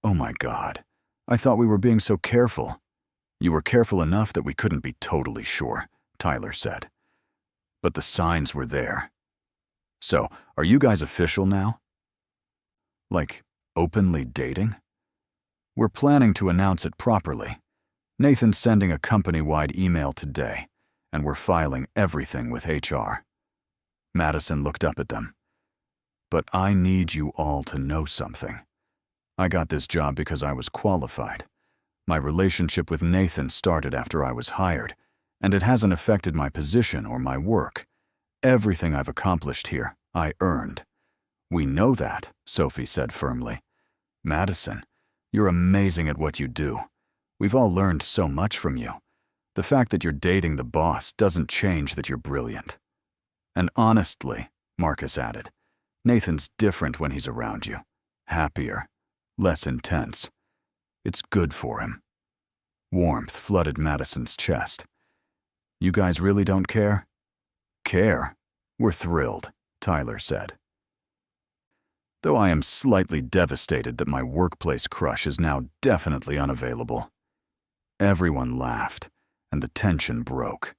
Oh my God, I thought we were being so careful. You were careful enough that we couldn't be totally sure, Tyler said. But the signs were there. So, are you guys official now? Like, openly dating? We're planning to announce it properly. Nathan's sending a company-wide email today, and we're filing everything with HR. Madison looked up at them. But I need you all to know something. I got this job because I was qualified. My relationship with Nathan started after I was hired, and it hasn't affected my position or my work. Everything I've accomplished here, I earned. We know that, Sophie said firmly. Madison, You're amazing at what you do. We've all learned so much from you. The fact that you're dating the boss doesn't change that you're brilliant. And honestly, Marcus added, Nathan's different when he's around you. Happier, less intense. It's good for him. Warmth flooded Madison's chest. You guys really don't care? Care? We're thrilled, Tyler said. Though I am slightly devastated that my workplace crush is now definitely unavailable. Everyone laughed, and the tension broke.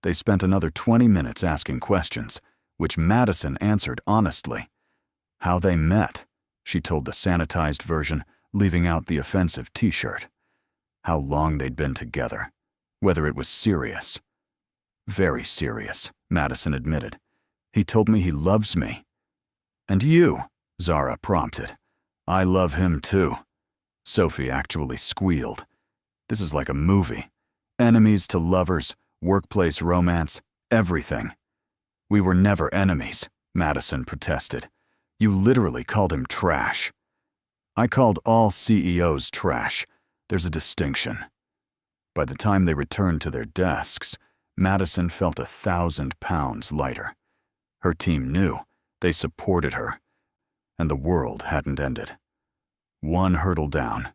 They spent another 20 minutes asking questions, which Madison answered honestly. How they met, she told the sanitized version, leaving out the offensive t-shirt. How long they'd been together, whether it was serious. Very serious, Madison admitted. He told me he loves me. And you, Zara prompted. I love him too. Sophie actually squealed. This is like a movie. Enemies to lovers, workplace romance, everything. We were never enemies, Madison protested. You literally called him trash. I called all CEOs trash. There's a distinction. By the time they returned to their desks, Madison felt 1,000 pounds lighter. Her team knew. They supported her. And the world hadn't ended. One hurdle down.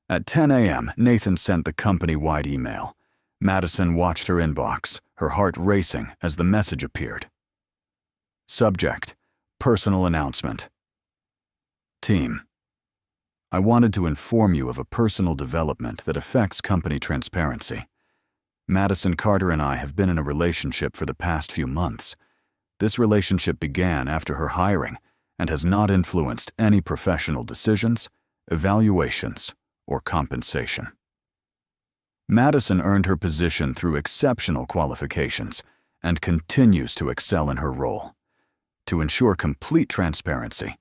At 10 a.m., Nathan sent the company-wide email. Madison watched her inbox, her heart racing as the message appeared. Subject: Personal announcement. Team. I wanted to inform you of a personal development that affects company transparency. Madison Carter and I have been in a relationship for the past few months. This relationship began after her hiring and has not influenced any professional decisions, evaluations, or compensation. Madison earned her position through exceptional qualifications and continues to excel in her role. To ensure complete transparency,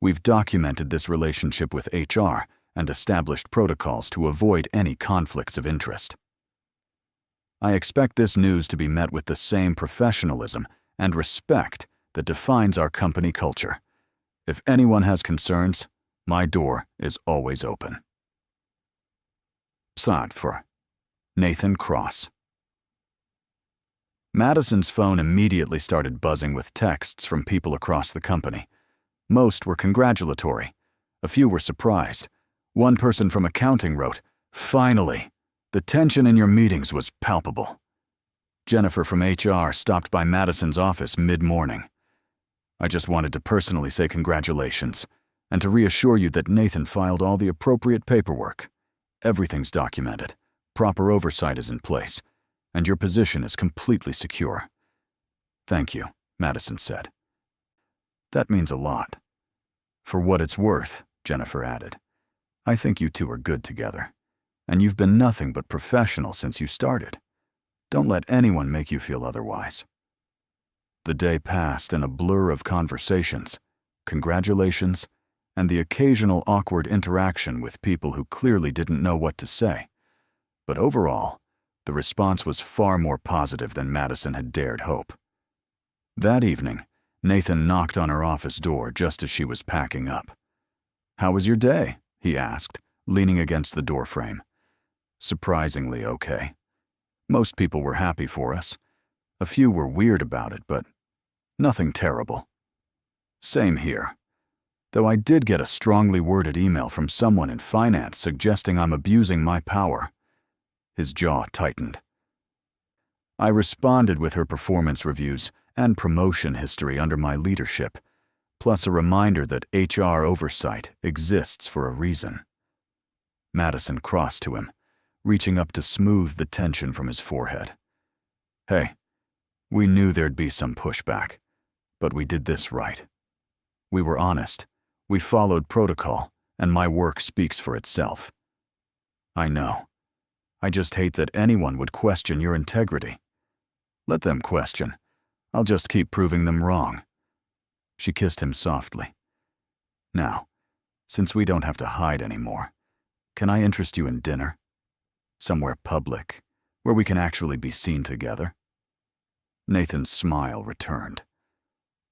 we've documented this relationship with HR and established protocols to avoid any conflicts of interest. I expect this news to be met with the same professionalism and respect that defines our company culture. If anyone has concerns, my door is always open. For Nathan Cross. Madison's phone immediately started buzzing with texts from people across the company. Most were congratulatory. A few were surprised. One person from accounting wrote, "Finally! The tension in your meetings was palpable." Jennifer from HR stopped by Madison's office mid-morning. "I just wanted to personally say congratulations and to reassure you that Nathan filed all the appropriate paperwork. Everything's documented, proper oversight is in place, and your position is completely secure." "Thank you," Madison said. "That means a lot." "For what it's worth," Jennifer added, "I think you two are good together, and you've been nothing but professional since you started. Don't let anyone make you feel otherwise." The day passed in a blur of conversations, congratulations, and the occasional awkward interaction with people who clearly didn't know what to say. But overall, the response was far more positive than Madison had dared hope. That evening, Nathan knocked on her office door just as she was packing up. "How was your day?" he asked, leaning against the doorframe. "Surprisingly okay. Most people were happy for us. A few were weird about it, but nothing terrible." "Same here. Though I did get a strongly worded email from someone in finance suggesting I'm abusing my power." His jaw tightened. I responded with her performance reviews and promotion history under my leadership, plus a reminder that HR oversight exists for a reason. Madison crossed to him, reaching up to smooth the tension from his forehead. "Hey, we knew there'd be some pushback, but we did this right. We were honest. We followed protocol, and my work speaks for itself." "I know. I just hate that anyone would question your integrity." "Let them question. I'll just keep proving them wrong." She kissed him softly. "Now, since we don't have to hide anymore, can I interest you in dinner? Somewhere public, where we can actually be seen together?" Nathan's smile returned.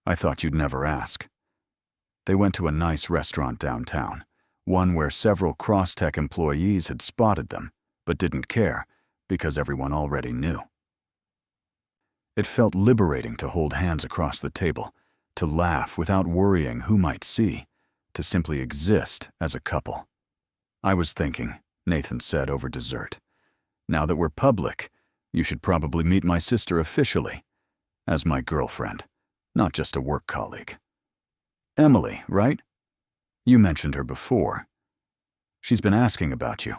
"I thought you'd never ask." They went to a nice restaurant downtown, one where several Crosstech employees had spotted them, but didn't care because everyone already knew. It felt liberating to hold hands across the table, to laugh without worrying who might see, to simply exist as a couple. "I was thinking," Nathan said over dessert, "now that we're public, you should probably meet my sister officially, as my girlfriend, not just a work colleague. Emily, right? You mentioned her before. She's been asking about you.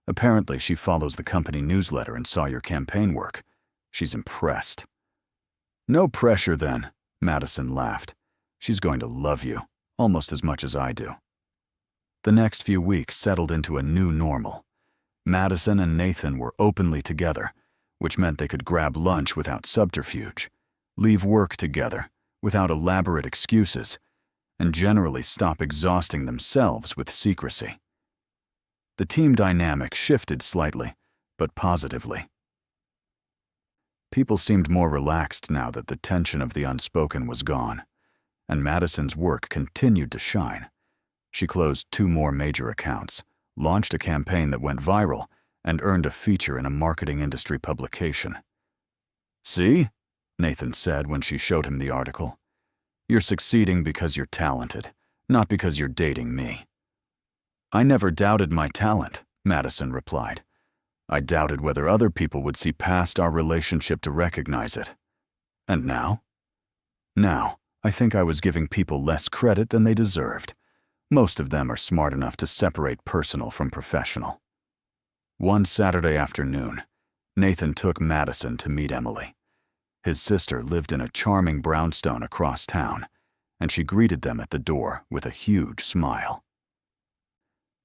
Apparently she follows the company newsletter and saw your campaign work. She's impressed." "No pressure then," Madison laughed. "She's going to love you, almost as much as I do." The next few weeks settled into a new normal. Madison and Nathan were openly together, which meant they could grab lunch without subterfuge, leave work together without elaborate excuses, and generally stop exhausting themselves with secrecy. The team dynamic shifted slightly, but positively. People seemed more relaxed now that the tension of the unspoken was gone, and Madison's work continued to shine. She closed 2 more major accounts, launched a campaign that went viral, and earned a feature in a marketing industry publication. "See?" Nathan said when she showed him the article. "You're succeeding because you're talented, not because you're dating me." "I never doubted my talent," Madison replied. "I doubted whether other people would see past our relationship to recognize it. And now? Now, I think I was giving people less credit than they deserved. Most of them are smart enough to separate personal from professional." One Saturday afternoon, Nathan took Madison to meet Emily. His sister lived in a charming brownstone across town, and she greeted them at the door with a huge smile.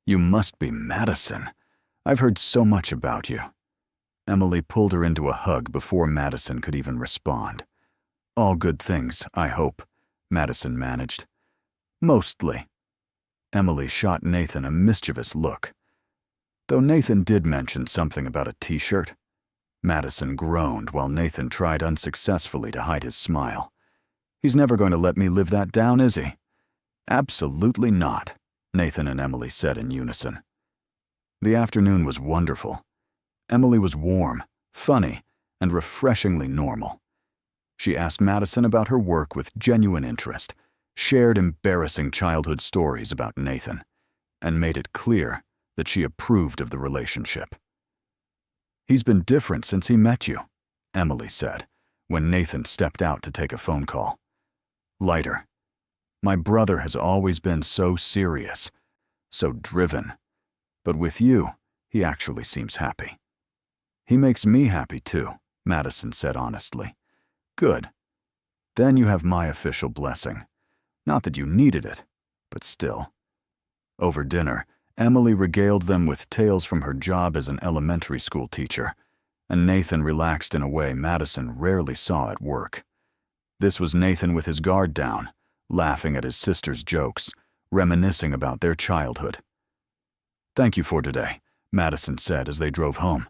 "You must be Madison. I've heard so much about you." Emily pulled her into a hug before Madison could even respond. "All good things, I hope," Madison managed. "Mostly." Emily shot Nathan a mischievous look. Though Nathan did mention something about a t-shirt. Madison groaned while Nathan tried unsuccessfully to hide his smile. "He's never going to let me live that down, is he?" "Absolutely not," Nathan and Emily said in unison. The afternoon was wonderful. Emily was warm, funny, and refreshingly normal. She asked Madison about her work with genuine interest, shared embarrassing childhood stories about Nathan, and made it clear that she approved of the relationship. "He's been different since he met you," Emily said, when Nathan stepped out to take a phone call. "Lighter. My brother has always been so serious, so driven. But with you, he actually seems happy." "He makes me happy too," Madison said honestly. "Good. Then you have my official blessing. Not that you needed it, but still." Over dinner, Emily regaled them with tales from her job as an elementary school teacher, and Nathan relaxed in a way Madison rarely saw at work. This was Nathan with his guard down, laughing at his sister's jokes, reminiscing about their childhood. "Thank you for today," Madison said as they drove home.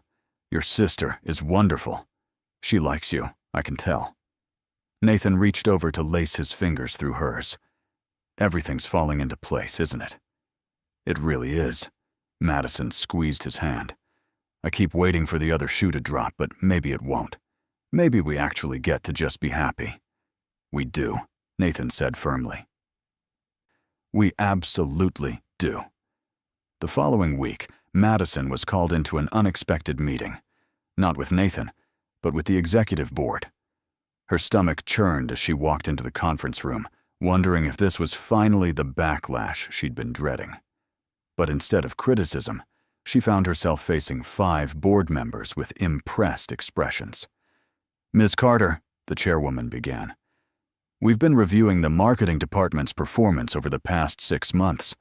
"Your sister is wonderful. She likes you, I can tell." Nathan reached over to lace his fingers through hers. "Everything's falling into place, isn't it?" "It really is." Madison squeezed his hand. "I keep waiting for the other shoe to drop, but maybe it won't. Maybe we actually get to just be happy." "We do," Nathan said firmly. "We absolutely do." The following week, Madison was called into an unexpected meeting, not with Nathan, but with the executive board. Her stomach churned as she walked into the conference room, wondering if this was finally the backlash she'd been dreading. But instead of criticism, she found herself facing 5 board members with impressed expressions. "Ms. Carter," the chairwoman began, "we've been reviewing the marketing department's performance over the past 6 months.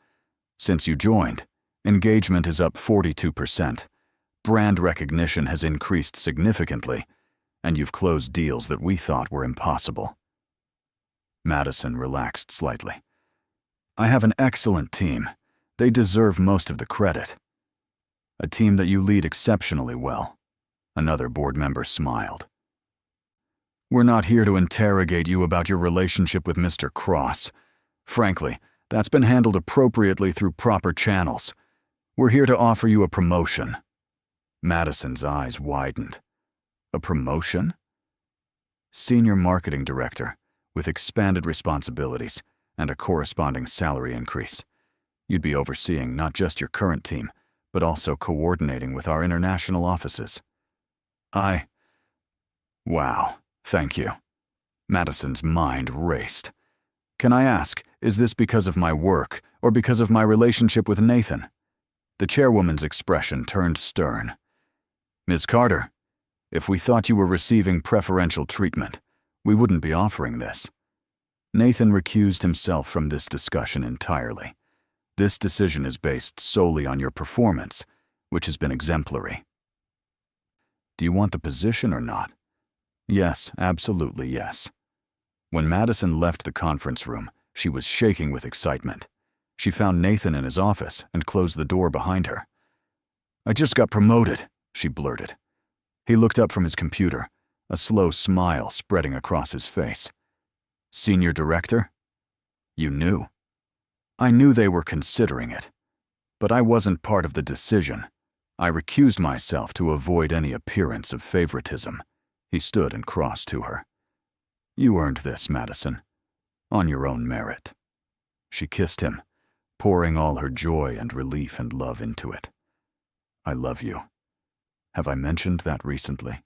Since you joined, engagement is up 42%, brand recognition has increased significantly, and you've closed deals that we thought were impossible." Madison relaxed slightly. "I have an excellent team. They deserve most of the credit." "A team that you lead exceptionally well." Another board member smiled. "We're not here to interrogate you about your relationship with Mr. Cross. Frankly, That's been handled appropriately through proper channels. We're here to offer you a promotion." Madison's eyes widened. "A promotion?" "Senior Marketing Director, with expanded responsibilities and a corresponding salary increase. You'd be overseeing not just your current team, but also coordinating with our international offices." Wow, thank you." Madison's mind raced. "Can I ask, is this because of my work or because of my relationship with Nathan?" The chairwoman's expression turned stern. "Ms. Carter, if we thought you were receiving preferential treatment, we wouldn't be offering this." Nathan recused himself from this discussion entirely. "This decision is based solely on your performance, which has been exemplary." "Do you want the position or not?" "Yes, absolutely yes." When Madison left the conference room, she was shaking with excitement. She found Nathan in his office and closed the door behind her. "I just got promoted," she blurted. He looked up from his computer, a slow smile spreading across his face. "Senior Director?" "You knew." "I knew they were considering it. But I wasn't part of the decision. I recused myself to avoid any appearance of favoritism." He stood and crossed to her. "You earned this, Madison. On your own merit." She kissed him, pouring all her joy and relief and love into it. "I love you. Have I mentioned that recently?"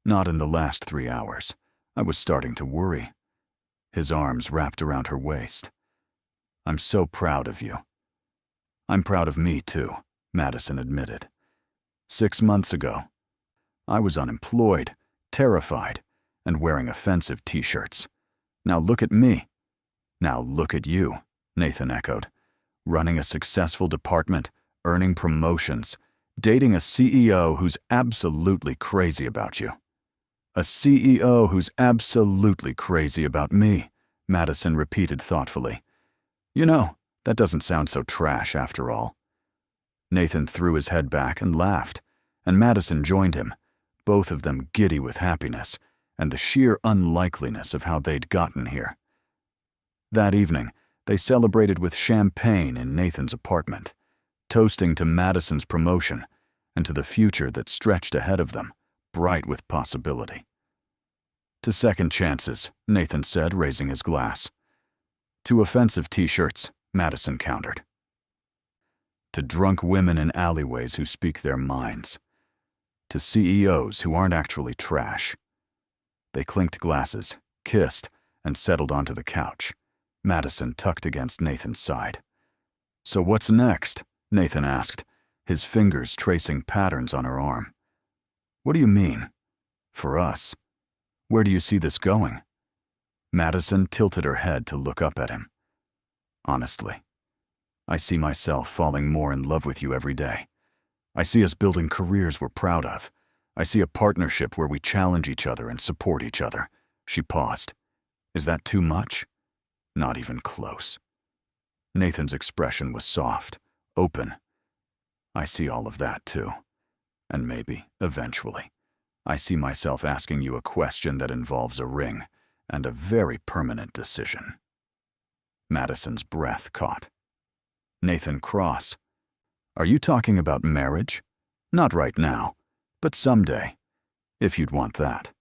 "Not in the last 3 hours. I was starting to worry." His arms wrapped around her waist. "I'm so proud of you." "I'm proud of me, too," Madison admitted. 6 months ago, I was unemployed, terrified, and wearing offensive t-shirts. Now look at me. Now look at you, Nathan echoed. Running a successful department, earning promotions, dating a CEO who's absolutely crazy about you. "A CEO who's absolutely crazy about me," Madison repeated thoughtfully. "You know, that doesn't sound so trash after all." Nathan threw his head back and laughed, and Madison joined him, both of them giddy with happiness and the sheer unlikeliness of how they'd gotten here. That evening, they celebrated with champagne in Nathan's apartment, toasting to Madison's promotion and to the future that stretched ahead of them, bright with possibility. "To second chances," Nathan said, raising his glass. "To offensive t-shirts," Madison countered. "To drunk women in alleyways who speak their minds. To CEOs who aren't actually trash." They clinked glasses, kissed, and settled onto the couch, Madison tucked against Nathan's side. "So what's next?" Nathan asked, his fingers tracing patterns on her arm. "What do you mean? For us? Where do you see this going?" Madison tilted her head to look up at him. "Honestly, I see myself falling more in love with you every day. I see us building careers we're proud of. I see a partnership where we challenge each other and support each other." She paused. "Is that too much?" "Not even close." Nathan's expression was soft, open. "I see all of that too. And maybe, eventually, I see myself asking you a question that involves a ring and a very permanent decision." Madison's breath caught. "Nathan Cross, are you talking about marriage? Not right now, but someday, if you'd want that."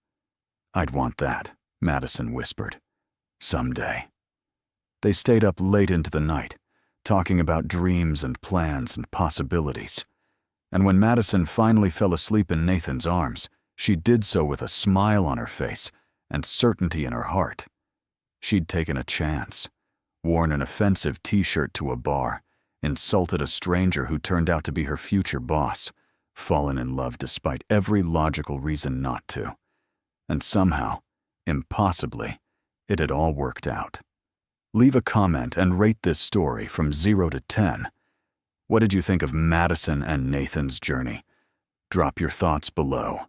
"I'd want that," Madison whispered. "Someday." They stayed up late into the night, talking about dreams and plans and possibilities. And when Madison finally fell asleep in Nathan's arms, she did so with a smile on her face and certainty in her heart. She'd taken a chance, worn an offensive t-shirt to a bar, insulted a stranger who turned out to be her future boss, fallen in love despite every logical reason not to. And somehow, impossibly, it had all worked out. Leave a comment and rate this story from 0 to 10. What did you think of Madison and Nathan's journey? Drop your thoughts below.